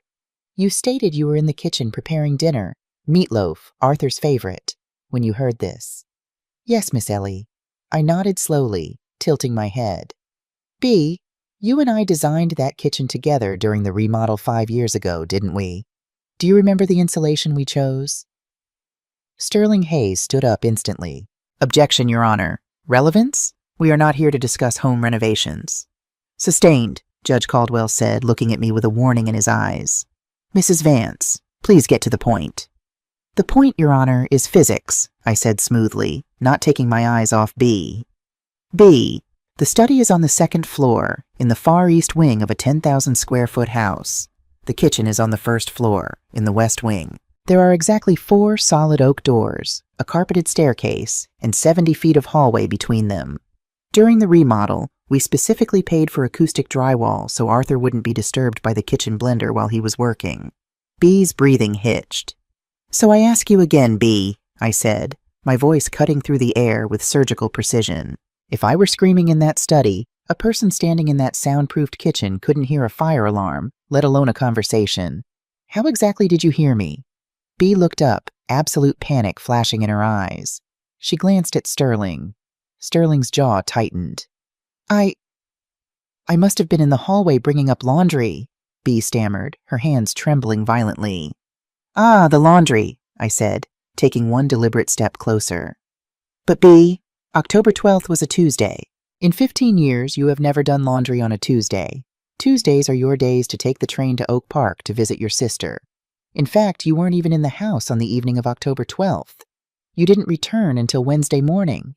Speaker 1: "You stated you were in the kitchen preparing dinner, meatloaf, Arthur's favorite, when you heard this." "Yes, Miss Ellie." I nodded slowly, tilting my head. "B, you and I designed that kitchen together during the remodel 5 years ago, didn't we? Do you remember the insulation we chose?" Sterling Hayes stood up instantly. "Objection, Your Honor. Relevance? We are not here to discuss home renovations." "Sustained," Judge Caldwell said, looking at me with a warning in his eyes. "Mrs. Vance, please get to the point." "The point, Your Honor, is physics," I said smoothly, not taking my eyes off B. "B, the study is on the 2nd floor, in the far east wing of a 10,000-square-foot house. The kitchen is on the 1st floor, in the west wing. There are exactly 4 solid oak doors, a carpeted staircase, and 70 feet of hallway between them. During the remodel, we specifically paid for acoustic drywall so Arthur wouldn't be disturbed by the kitchen blender while he was working." B's breathing hitched. "So I ask you again, B," I said, my voice cutting through the air with surgical precision. "If I were screaming in that study, a person standing in that soundproofed kitchen couldn't hear a fire alarm, let alone a conversation. How exactly did you hear me?" B looked up, absolute panic flashing in her eyes. She glanced at Sterling. Sterling's jaw tightened. I must have been in the hallway bringing up laundry," B stammered, her hands trembling violently. "Ah, the laundry," I said, taking one deliberate step closer. "But B, October 12th was a Tuesday. In 15 years, you have never done laundry on a Tuesday. Tuesdays are your days to take the train to Oak Park to visit your sister. In fact, you weren't even in the house on the evening of October 12th. You didn't return until Wednesday morning."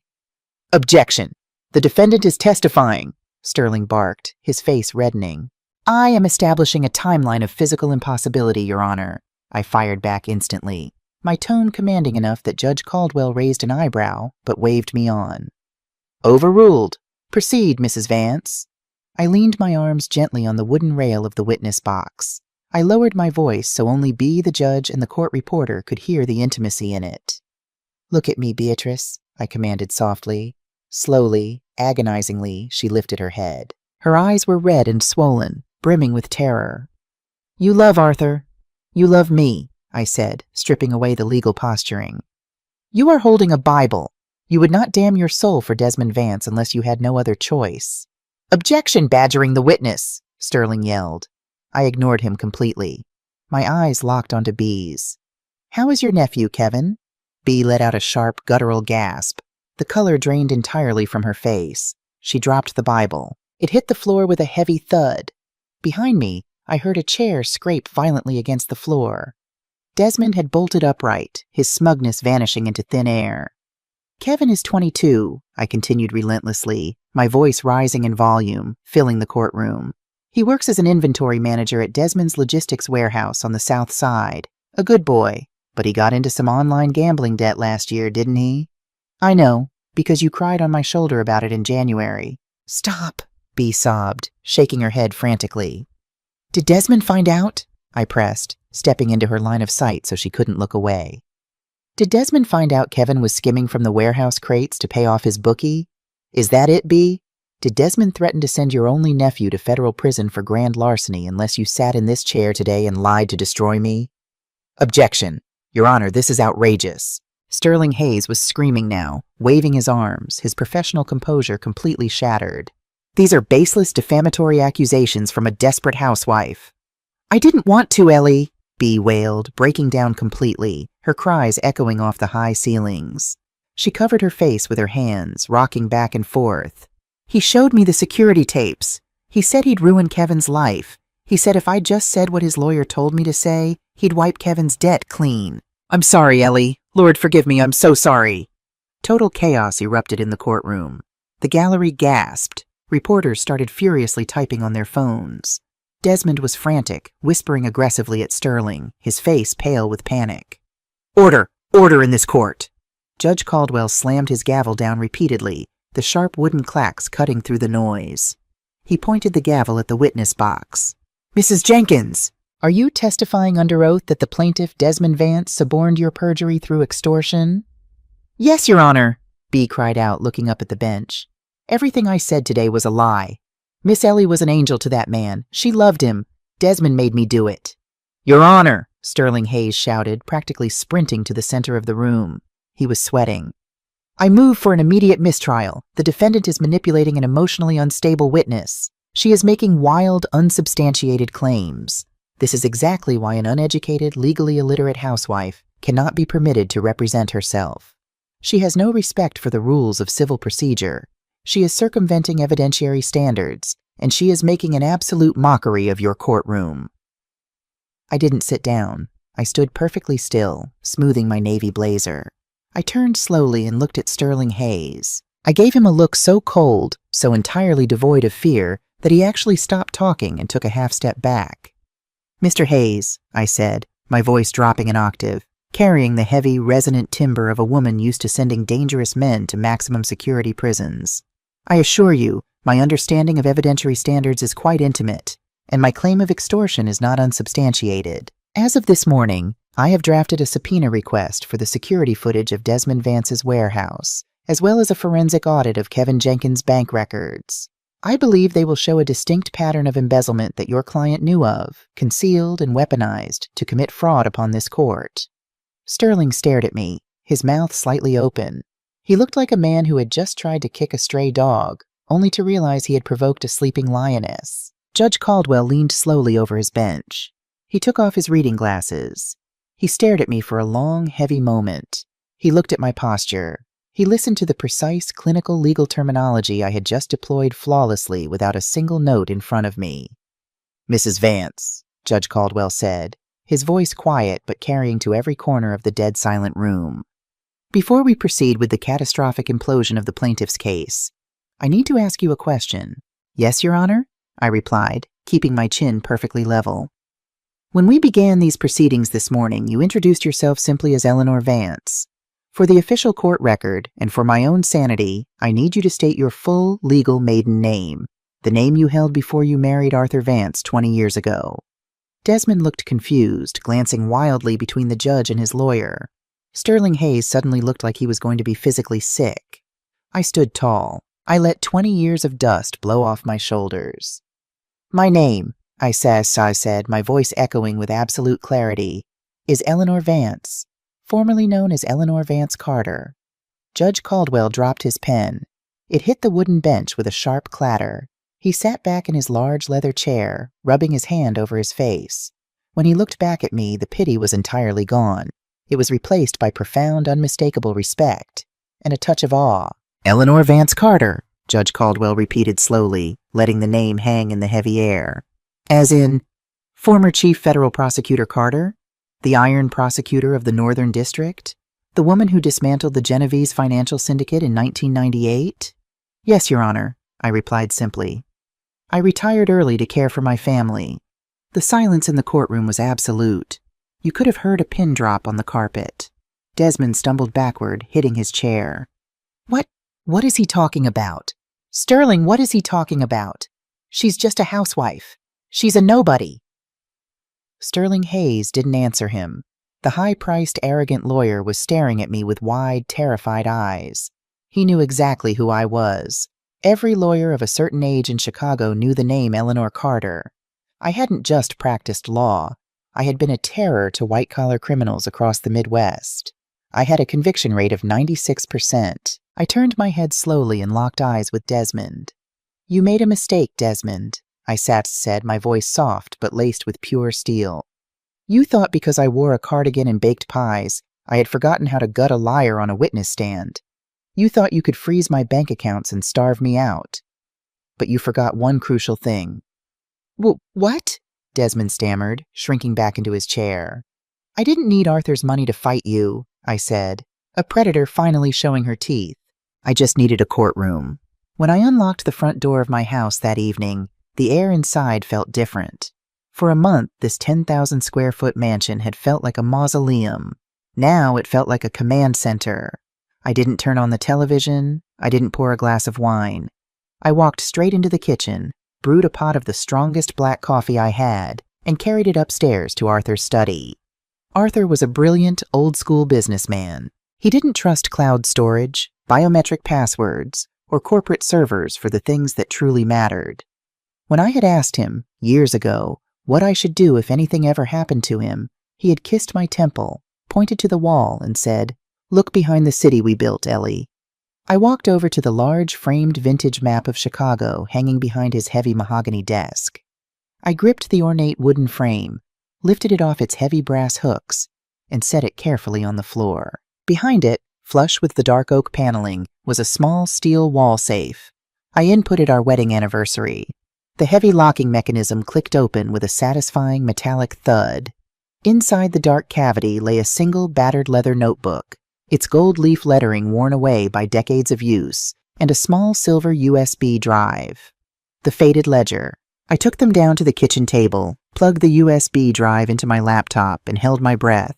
Speaker 1: "Objection! The defendant is testifying," Sterling barked, his face reddening. "I am establishing a timeline of physical impossibility, Your Honor," I fired back instantly, my tone commanding enough that Judge Caldwell raised an eyebrow but waved me on. "Overruled. Proceed, Mrs. Vance." I leaned my arms gently on the wooden rail of the witness box. I lowered my voice so only B, the judge, and the court reporter could hear the intimacy in it. "Look at me, Beatrice," I commanded softly. Slowly, agonizingly, she lifted her head. Her eyes were red and swollen, brimming with terror. "You love Arthur. You love me," I said, stripping away the legal posturing. "You are holding a Bible. You would not damn your soul for Desmond Vance unless you had no other choice." "Objection, badgering the witness!" Sterling yelled. I ignored him completely. My eyes locked onto B's. "How is your nephew, Kevin?" B let out a sharp, guttural gasp. The color drained entirely from her face. She dropped the Bible. It hit the floor with a heavy thud. Behind me, I heard a chair scrape violently against the floor. Desmond had bolted upright, his smugness vanishing into thin air. "Kevin is 22, I continued relentlessly, my voice rising in volume, filling the courtroom. "He works as an inventory manager at Desmond's logistics warehouse on the south side. A good boy, but he got into some online gambling debt last year, didn't he?" "I know, because you cried on my shoulder about it in January." "Stop," B sobbed, shaking her head frantically. "Did Desmond find out?" I pressed, stepping into her line of sight so she couldn't look away. "Did Desmond find out Kevin was skimming from the warehouse crates to pay off his bookie? Is that it, B? Did Desmond threaten to send your only nephew to federal prison for grand larceny unless you sat in this chair today and lied to destroy me?" "Objection. Your Honor, this is outrageous." Sterling Hayes was screaming now, waving his arms, his professional composure completely shattered. "These are baseless, defamatory accusations from a desperate housewife." "I didn't want to, Ellie," B wailed, breaking down completely, her cries echoing off the high ceilings. She covered her face with her hands, rocking back and forth. "He showed me the security tapes. He said he'd ruin Kevin's life. He said if I just said what his lawyer told me to say, he'd wipe Kevin's debt clean." "I'm sorry, Ellie. Lord forgive me, I'm so sorry." Total chaos erupted in the courtroom. The gallery gasped. Reporters started furiously typing on their phones. Desmond was frantic, whispering aggressively at Sterling, his face pale with panic. "Order! Order in this court!" Judge Caldwell slammed his gavel down repeatedly, the sharp wooden clacks cutting through the noise. He pointed the gavel at the witness box. "Mrs. Jenkins, are you testifying under oath that the plaintiff, Desmond Vance, suborned your perjury through extortion?" "Yes, Your Honor," B cried out, looking up at the bench. "Everything I said today was a lie. Miss Ellie was an angel to that man. She loved him. Desmond made me do it." "Your Honor," Sterling Hayes shouted, practically sprinting to the center of the room. He was sweating. "I move for an immediate mistrial. The defendant is manipulating an emotionally unstable witness. She is making wild, unsubstantiated claims. This is exactly why an uneducated, legally illiterate housewife cannot be permitted to represent herself. She has no respect for the rules of civil procedure. She is circumventing evidentiary standards, and she is making an absolute mockery of your courtroom." I didn't sit down. I stood perfectly still, smoothing my navy blazer. I turned slowly and looked at Sterling Hayes. I gave him a look so cold, so entirely devoid of fear, that he actually stopped talking and took a half step back. "Mr. Hayes," I said, my voice dropping an octave, carrying the heavy, resonant timbre of a woman used to sending dangerous men to maximum security prisons. "I assure you, my understanding of evidentiary standards is quite intimate, and my claim of extortion is not unsubstantiated. As of this morning, I have drafted a subpoena request for the security footage of Desmond Vance's warehouse, as well as a forensic audit of Kevin Jenkins' bank records. I believe they will show a distinct pattern of embezzlement that your client knew of, concealed and weaponized to commit fraud upon this court." Sterling stared at me, his mouth slightly open. He looked like a man who had just tried to kick a stray dog, only to realize he had provoked a sleeping lioness. Judge Caldwell leaned slowly over his bench. He took off his reading glasses. He stared at me for a long, heavy moment. He looked at my posture. He listened to the precise clinical legal terminology I had just deployed flawlessly without a single note in front of me. Mrs. Vance, Judge Caldwell said, his voice quiet but carrying to every corner of the dead silent room. Before we proceed with the catastrophic implosion of the plaintiff's case, I need to ask you a question. Yes, Your Honor? I replied, keeping my chin perfectly level. When we began these proceedings this morning, you introduced yourself simply as Eleanor Vance. For the official court record, and for my own sanity, I need you to state your full legal maiden name, the name you held before you married Arthur Vance 20 years ago. Desmond looked confused, glancing wildly between the judge and his lawyer. Sterling Hayes suddenly looked like he was going to be physically sick. I stood tall. I let 20 years of dust blow off my shoulders. My name, I said, my voice echoing with absolute clarity, is Eleanor Vance, formerly known as Eleanor Vance Carter. Judge Caldwell dropped his pen. It hit the wooden bench with a sharp clatter. He sat back in his large leather chair, rubbing his hand over his face. When he looked back at me, the pity was entirely gone. It was replaced by profound, unmistakable respect and a touch of awe. Eleanor Vance Carter, Judge Caldwell repeated slowly, letting the name hang in the heavy air. As in, former Chief Federal Prosecutor Carter, the Iron Prosecutor of the Northern District, the woman who dismantled the Genovese financial syndicate in 1998? Yes, Your Honor, I replied simply. I retired early to care for my family. The silence in the courtroom was absolute. You could have heard a pin drop on the carpet. Desmond stumbled backward, hitting his chair. What is he talking about? Sterling, what is he talking about? She's just a housewife. She's a nobody. Sterling Hayes didn't answer him. The high-priced, arrogant lawyer was staring at me with wide, terrified eyes. He knew exactly who I was. Every lawyer of a certain age in Chicago knew the name Eleanor Carter. I hadn't just practiced law. I had been a terror to white-collar criminals across the Midwest. I had a conviction rate of 96%. I turned my head slowly and locked eyes with Desmond. You made a mistake, Desmond, I said, my voice soft but laced with pure steel. You thought because I wore a cardigan and baked pies, I had forgotten how to gut a liar on a witness stand. You thought you could freeze my bank accounts and starve me out. But you forgot one crucial thing. What? Desmond stammered, shrinking back into his chair. I didn't need Arthur's money to fight you, I said, a predator finally showing her teeth. I just needed a courtroom. When I unlocked the front door of my house that evening, the air inside felt different. For a month, this 10,000-square-foot mansion had felt like a mausoleum. Now it felt like a command center. I didn't turn on the television. I didn't pour a glass of wine. I walked straight into the kitchen, brewed a pot of the strongest black coffee I had, and carried it upstairs to Arthur's study. Arthur was a brilliant, old-school businessman. He didn't trust cloud storage, biometric passwords, or corporate servers for the things that truly mattered. When I had asked him, years ago, what I should do if anything ever happened to him, he had kissed my temple, pointed to the wall, and said, "Look behind the city we built, Ellie." I walked over to the large framed vintage map of Chicago hanging behind his heavy mahogany desk. I gripped the ornate wooden frame, lifted it off its heavy brass hooks, and set it carefully on the floor. Behind it, flush with the dark oak paneling, was a small steel wall safe. I inputted our wedding anniversary. The heavy locking mechanism clicked open with a satisfying metallic thud. Inside the dark cavity lay a single battered leather notebook, its gold leaf lettering worn away by decades of use, and a small silver USB drive. The faded ledger. I took them down to the kitchen table, plugged the USB drive into my laptop, and held my breath.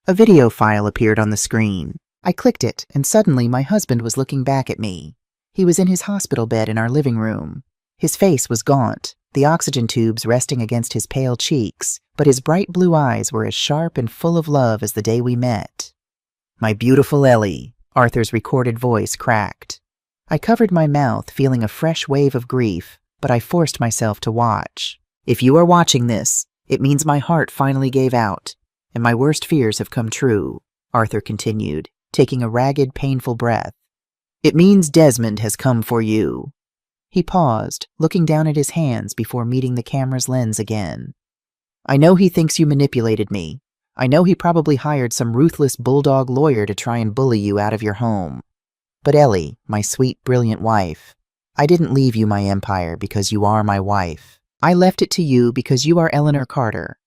Speaker 1: A video file appeared on the screen. I clicked it, and suddenly my husband was looking back at me. He was in his hospital bed in our living room. His face was gaunt, the oxygen tubes resting against his pale cheeks, but his bright blue eyes were as sharp and full of love as the day we met. "My beautiful Ellie," Arthur's recorded voice cracked. I covered my mouth, feeling a fresh wave of grief, but I forced myself to watch. "If you are watching this, it means my heart finally gave out, and my worst fears have come true," Arthur continued, taking a ragged, painful breath. "It means Desmond has come for you." He paused, looking down at his hands before meeting the camera's lens again. "I know he thinks you manipulated me. I know he probably hired some ruthless bulldog lawyer to try and bully you out of your home. But Ellie, my sweet, brilliant wife, I didn't leave you my empire because you are my wife. I left it to you because you are Eleanor Carter,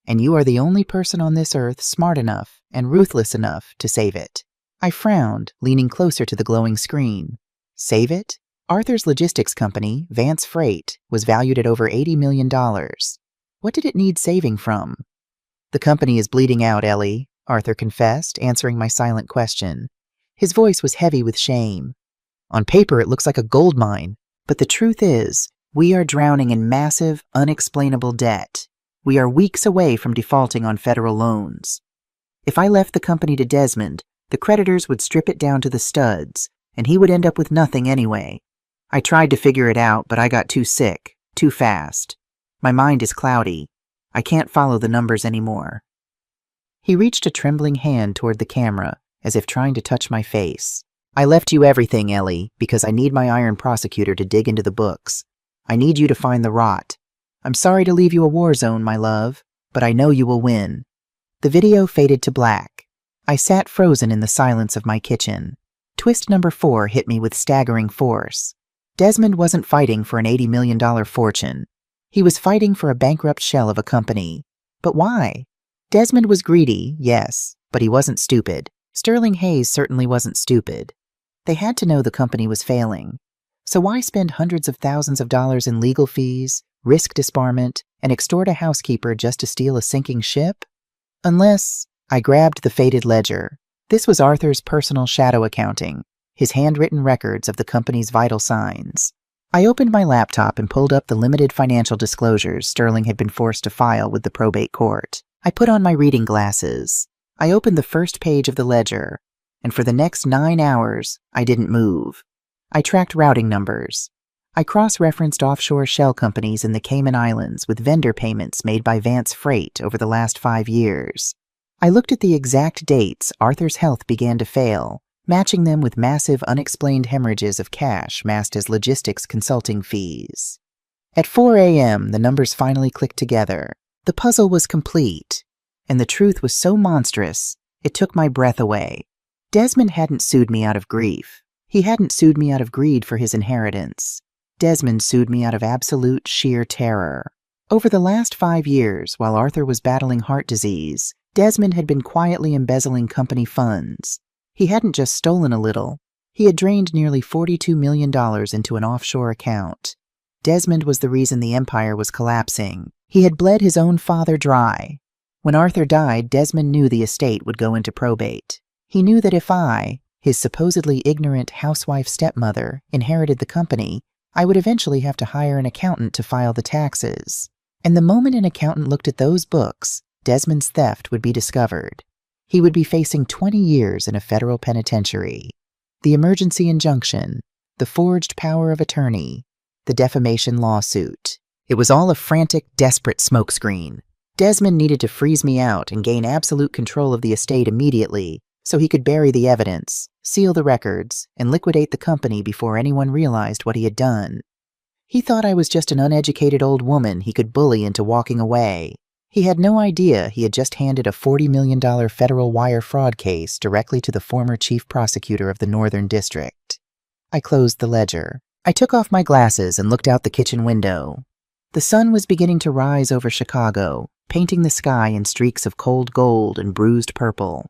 Speaker 1: and you are the only person on this earth smart enough and ruthless enough to save it. I frowned, leaning closer to the glowing screen. Save it? Arthur's logistics company, Vance Freight, was valued at over $80 million. What did it need saving from? The company is bleeding out, Ellie, Arthur confessed, answering my silent question. His voice was heavy with shame. On paper, it looks like a gold mine, but the truth is, we are drowning in massive, unexplainable debt. We are weeks away from defaulting on federal loans. If I left the company to Desmond, the creditors would strip it down to the studs, and he would end up with nothing anyway. I tried to figure it out, but I got too sick, too fast. My mind is cloudy. I can't follow the numbers anymore. He reached a trembling hand toward the camera, as if trying to touch my face. I left you everything, Ellie, because I need my iron prosecutor to dig into the books. I need you to find the rot. I'm sorry to leave you a war zone, my love, but I know you will win. The video faded to black. I sat frozen in the silence of my kitchen. Twist number 4 hit me with staggering force. Desmond wasn't fighting for an $80 million fortune. He was fighting for a bankrupt shell of a company. But why? Desmond was greedy, yes, but he wasn't stupid. Sterling Hayes certainly wasn't stupid. They had to know the company was failing. So why spend hundreds of thousands of dollars in legal fees, risk disbarment, and extort a housekeeper just to steal a sinking ship? Unless I grabbed the faded ledger. This was Arthur's personal shadow accounting, his handwritten records of the company's vital signs. I opened my laptop and pulled up the limited financial disclosures Sterling had been forced to file with the probate court. I put on my reading glasses. I opened the first page of the ledger, and for the next 9 hours, I didn't move. I tracked routing numbers. I cross-referenced offshore shell companies in the Cayman Islands with vendor payments made by Vance Freight over the last 5 years. I looked at the exact dates Arthur's health began to fail, matching them with massive unexplained hemorrhages of cash masked as logistics consulting fees. At 4 a.m., the numbers finally clicked together. The puzzle was complete, and the truth was so monstrous, it took my breath away. Desmond hadn't sued me out of grief. He hadn't sued me out of greed for his inheritance. Desmond sued me out of absolute, sheer terror. Over the last 5 years, while Arthur was battling heart disease, Desmond had been quietly embezzling company funds. He hadn't just stolen a little. He had drained nearly $42 million into an offshore account. Desmond was the reason the empire was collapsing. He had bled his own father dry. When Arthur died, Desmond knew the estate would go into probate. He knew that if I, his supposedly ignorant housewife stepmother, inherited the company, I would eventually have to hire an accountant to file the taxes. And the moment an accountant looked at those books, Desmond's theft would be discovered. He would be facing 20 years in a federal penitentiary. The emergency injunction, the forged power of attorney, the defamation lawsuit. It was all a frantic, desperate smokescreen. Desmond needed to freeze me out and gain absolute control of the estate immediately so he could bury the evidence, seal the records, and liquidate the company before anyone realized what he had done. He thought I was just an uneducated old woman he could bully into walking away. He had no idea he had just handed a $40 million federal wire fraud case directly to the former chief prosecutor of the Northern District. I closed the ledger. I took off my glasses and looked out the kitchen window. The sun was beginning to rise over Chicago, painting the sky in streaks of cold gold and bruised purple.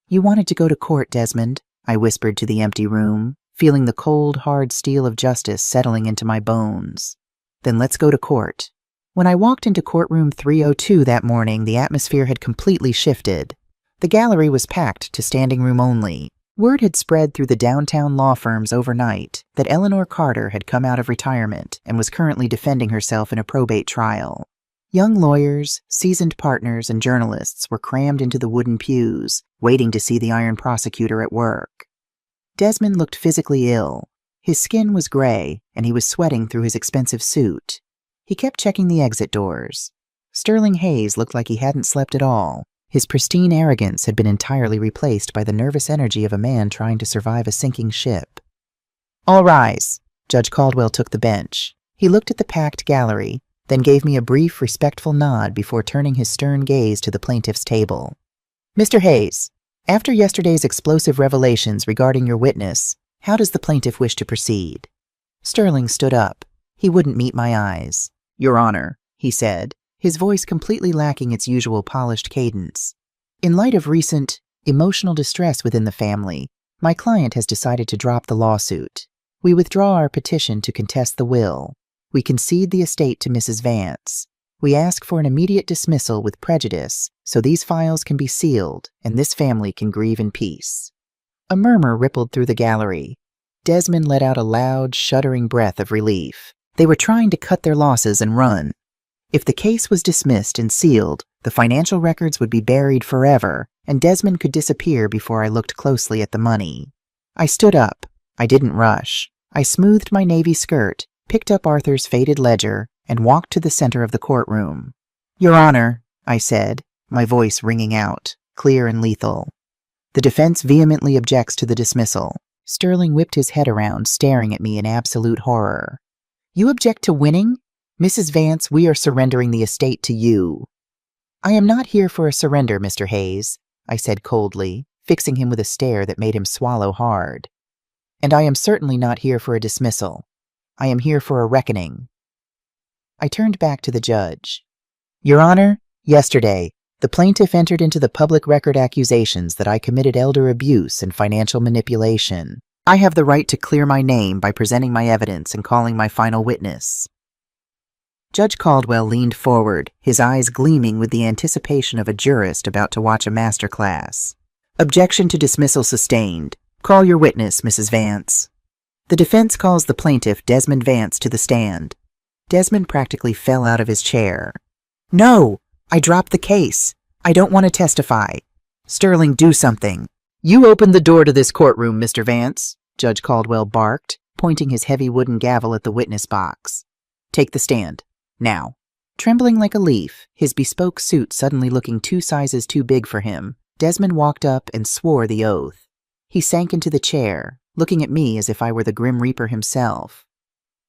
Speaker 1: "You wanted to go to court, Desmond," I whispered to the empty room, feeling the cold, hard steel of justice settling into my bones. "Then let's go to court." When I walked into courtroom 302 that morning, the atmosphere had completely shifted. The gallery was packed to standing room only. Word had spread through the downtown law firms overnight that Eleanor Carter had come out of retirement and was currently defending herself in a probate trial. Young lawyers, seasoned partners, and journalists were crammed into the wooden pews, waiting to see the iron prosecutor at work. Desmond looked physically ill. His skin was gray, and he was sweating through his expensive suit. He kept checking the exit doors. Sterling Hayes looked like he hadn't slept at all. His pristine arrogance had been entirely replaced by the nervous energy of a man trying to survive a sinking ship. "All rise." Judge Caldwell took the bench. He looked at the packed gallery, then gave me a brief, respectful nod before turning his stern gaze to the plaintiff's table. "Mr. Hayes, after yesterday's explosive revelations regarding your witness, how does the plaintiff wish to proceed?" Sterling stood up. He wouldn't meet my eyes. Your Honor, he said, his voice completely lacking its usual polished cadence. In light of recent emotional distress within the family, my client has decided to drop the lawsuit. We withdraw our petition to contest the will. We concede the estate to Mrs. Vance. We ask for an immediate dismissal with prejudice so these files can be sealed and this family can grieve in peace. A murmur rippled through the gallery. Desmond let out a loud, shuddering breath of relief. They were trying to cut their losses and run. If the case was dismissed and sealed, the financial records would be buried forever, and Desmond could disappear before I looked closely at the money. I stood up. I didn't rush. I smoothed my navy skirt, picked up Arthur's faded ledger, and walked to the center of the courtroom. Your Honor, I said, my voice ringing out, clear and lethal. The defense vehemently objects to the dismissal. Sterling whipped his head around, staring at me in absolute horror. You object to winning? Mrs. Vance, we are surrendering the estate to you. I am not here for a surrender, Mr. Hayes, I said coldly, fixing him with a stare that made him swallow hard. And I am certainly not here for a dismissal. I am here for a reckoning. I turned back to the judge. Your Honor, yesterday, the plaintiff entered into the public record accusations that I committed elder abuse and financial manipulation. I have the right to clear my name by presenting my evidence and calling my final witness. Judge Caldwell leaned forward, his eyes gleaming with the anticipation of a jurist about to watch a master class. Objection to dismissal sustained. Call your witness, Mrs. Vance. The defense calls the plaintiff, Desmond Vance, to the stand. Desmond practically fell out of his chair. No! I dropped the case. I don't want to testify. Sterling, do something. You opened the door to this courtroom, Mr. Vance, Judge Caldwell barked, pointing his heavy wooden gavel at the witness box. Take the stand. Now. Trembling like a leaf, his bespoke suit suddenly looking 2 sizes too big for him, Desmond walked up and swore the oath. He sank into the chair, looking at me as if I were the Grim Reaper himself.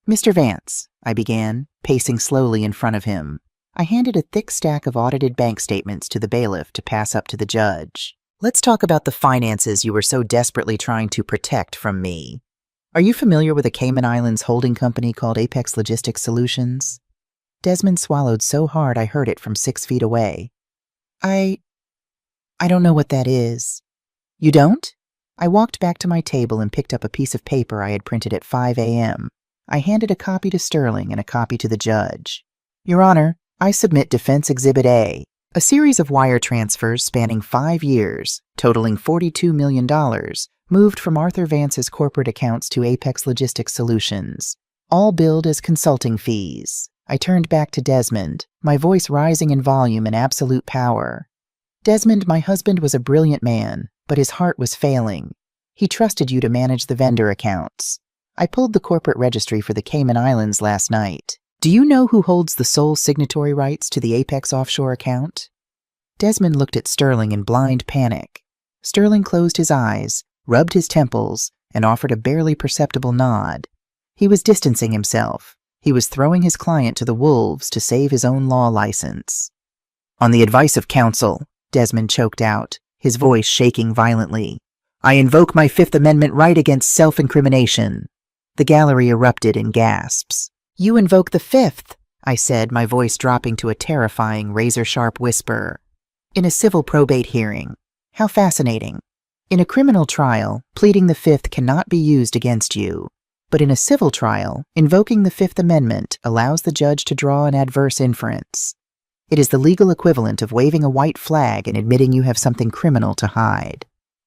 Speaker 1: Mr. Vance, I began, pacing slowly in front of him. I handed a thick stack of audited bank statements to the bailiff to pass up to the judge. Let's talk about the finances you were so desperately trying to protect from me. Are you familiar with a Cayman Islands holding company called Apex Logistics Solutions? Desmond swallowed so hard I heard it from 6 feet away. I don't know what that is. You don't? I walked back to my table and picked up a piece of paper I had printed at 5 a.m. I handed a copy to Sterling and a copy to the judge. Your Honor, I submit Defense Exhibit A, a series of wire transfers spanning 5 years, totaling $42 million, moved from Arthur Vance's corporate accounts to Apex Logistics Solutions, all billed as consulting fees. I turned back to Desmond, my voice rising in volume and absolute power. Desmond, my husband was a brilliant man, but his heart was failing. He trusted you to manage the vendor accounts. I pulled the corporate registry for the Cayman Islands last night. Do you know who holds the sole signatory rights to the Apex offshore account? Desmond looked at Sterling in blind panic. Sterling closed his eyes, rubbed his temples, and offered a barely perceptible nod. He was distancing himself. He was throwing his client to the wolves to save his own law license. On the advice of counsel, Desmond choked out, his voice shaking violently, I invoke my Fifth Amendment right against self-incrimination. The gallery erupted in gasps. You invoke the Fifth, I said, my voice dropping to a terrifying, razor-sharp whisper. In a civil probate hearing. How fascinating. In a criminal trial, pleading the Fifth cannot be used against you. But in a civil trial, invoking the Fifth Amendment allows the judge to draw an adverse inference. It is the legal equivalent of waving a white flag and admitting you have something criminal to hide.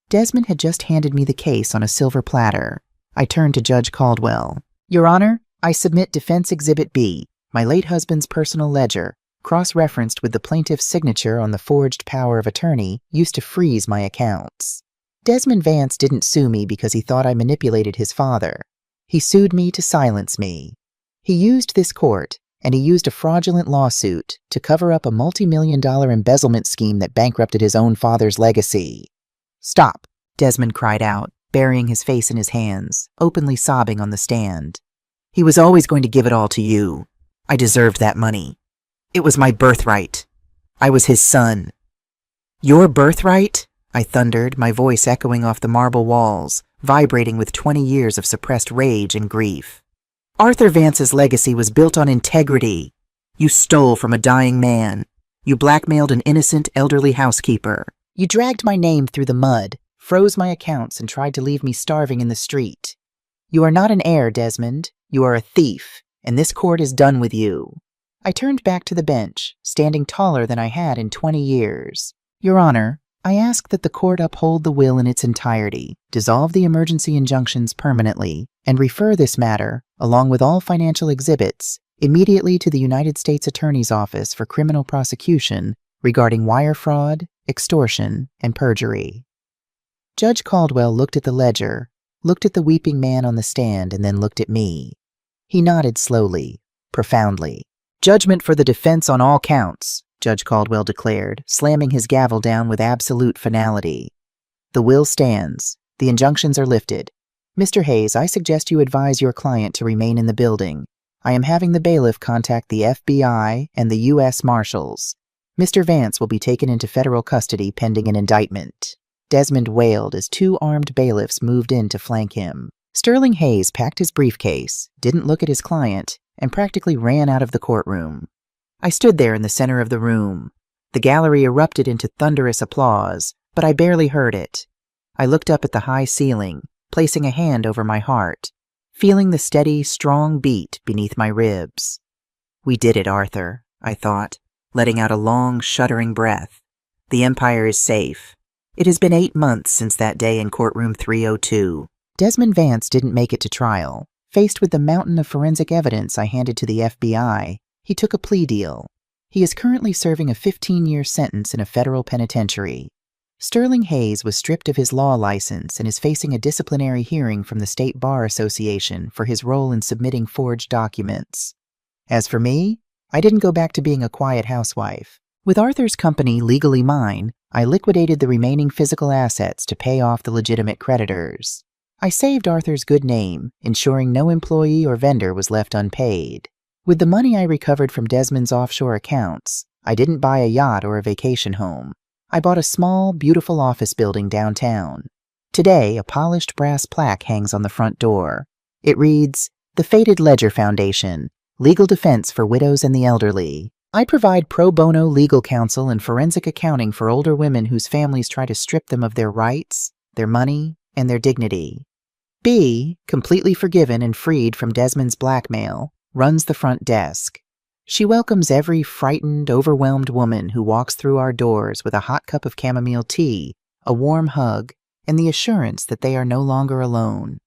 Speaker 1: Desmond had just handed me the case on a silver platter. I turned to Judge Caldwell. Your Honor, I submit Defense Exhibit B, my late husband's personal ledger, cross-referenced with the plaintiff's signature on the forged power of attorney used to freeze my accounts. Desmond Vance didn't sue me because he thought I manipulated his father. He sued me to silence me. He used this court, and he used a fraudulent lawsuit to cover up a multi-million-dollar embezzlement scheme that bankrupted his own father's legacy. Stop, Desmond cried out, burying his face in his hands, openly sobbing on the stand. He was always going to give it all to you. I deserved that money. It was my birthright. I was his son. Your birthright? I thundered, my voice echoing off the marble walls, vibrating with 20 years of suppressed rage and grief. Arthur Vance's legacy was built on integrity. You stole from a dying man. You blackmailed an innocent elderly housekeeper. You dragged my name through the mud, froze my accounts, and tried to leave me starving in the street. You are not an heir, Desmond. You are a thief, and this court is done with you. I turned back to the bench, standing taller than I had in 20 years. Your Honor, I ask that the court uphold the will in its entirety, dissolve the emergency injunctions permanently, and refer this matter, along with all financial exhibits, immediately to the United States Attorney's Office for criminal prosecution regarding wire fraud, extortion, and perjury. Judge Caldwell looked at the ledger, looked at the weeping man on the stand, and then looked at me. He nodded slowly, profoundly. Judgment for the defense on all counts, Judge Caldwell declared, slamming his gavel down with absolute finality. The will stands. The injunctions are lifted. Mr. Hayes, I suggest you advise your client to remain in the building. I am having the bailiff contact the FBI and the U.S. Marshals. Mr. Vance will be taken into federal custody pending an indictment. Desmond wailed as 2 armed bailiffs moved in to flank him. Sterling Hayes packed his briefcase, didn't look at his client, and practically ran out of the courtroom. I stood there in the center of the room. The gallery erupted into thunderous applause, but I barely heard it. I looked up at the high ceiling, placing a hand over my heart, feeling the steady, strong beat beneath my ribs. We did it, Arthur, I thought, letting out a long, shuddering breath. The Empire is safe. It has been 8 months since that day in courtroom 302. Desmond Vance didn't make it to trial. Faced with the mountain of forensic evidence I handed to the FBI, he took a plea deal. He is currently serving a 15-year sentence in a federal penitentiary. Sterling Hayes was stripped of his law license and is facing a disciplinary hearing from the State Bar Association for his role in submitting forged documents. As for me, I didn't go back to being a quiet housewife. With Arthur's company legally mine, I liquidated the remaining physical assets to pay off the legitimate creditors. I saved Arthur's good name, ensuring no employee or vendor was left unpaid. With the money I recovered from Desmond's offshore accounts, I didn't buy a yacht or a vacation home. I bought a small, beautiful office building downtown. Today, a polished brass plaque hangs on the front door. It reads, "The Fated Ledger Foundation, Legal Defense for Widows and the Elderly." I provide pro bono legal counsel and forensic accounting for older women whose families try to strip them of their rights, their money, and their dignity. B, completely forgiven and freed from Desmond's blackmail, runs the front desk. She welcomes every frightened, overwhelmed woman who walks through our doors with a hot cup of chamomile tea, a warm hug, and the assurance that they are no longer alone.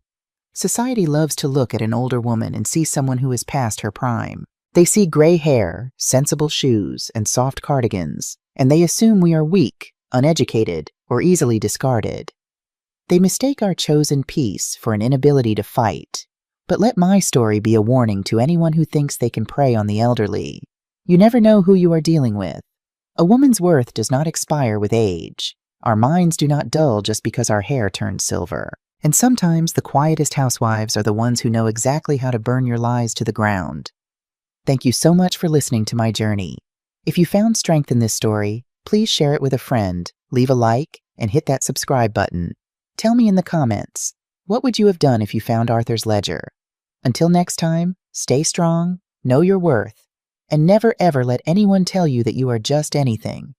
Speaker 1: Society loves to look at an older woman and see someone who is past her prime. They see gray hair, sensible shoes, and soft cardigans, and they assume we are weak, uneducated, or easily discarded. They mistake our chosen peace for an inability to fight. But let my story be a warning to anyone who thinks they can prey on the elderly. You never know who you are dealing with. A woman's worth does not expire with age. Our minds do not dull just because our hair turns silver. And sometimes the quietest housewives are the ones who know exactly how to burn your lies to the ground. Thank you so much for listening to my journey. If you found strength in this story, please share it with a friend, leave a like, and hit that subscribe button. Tell me in the comments, what would you have done if you found Arthur's ledger? Until next time, stay strong, know your worth, and never ever let anyone tell you that you are just anything.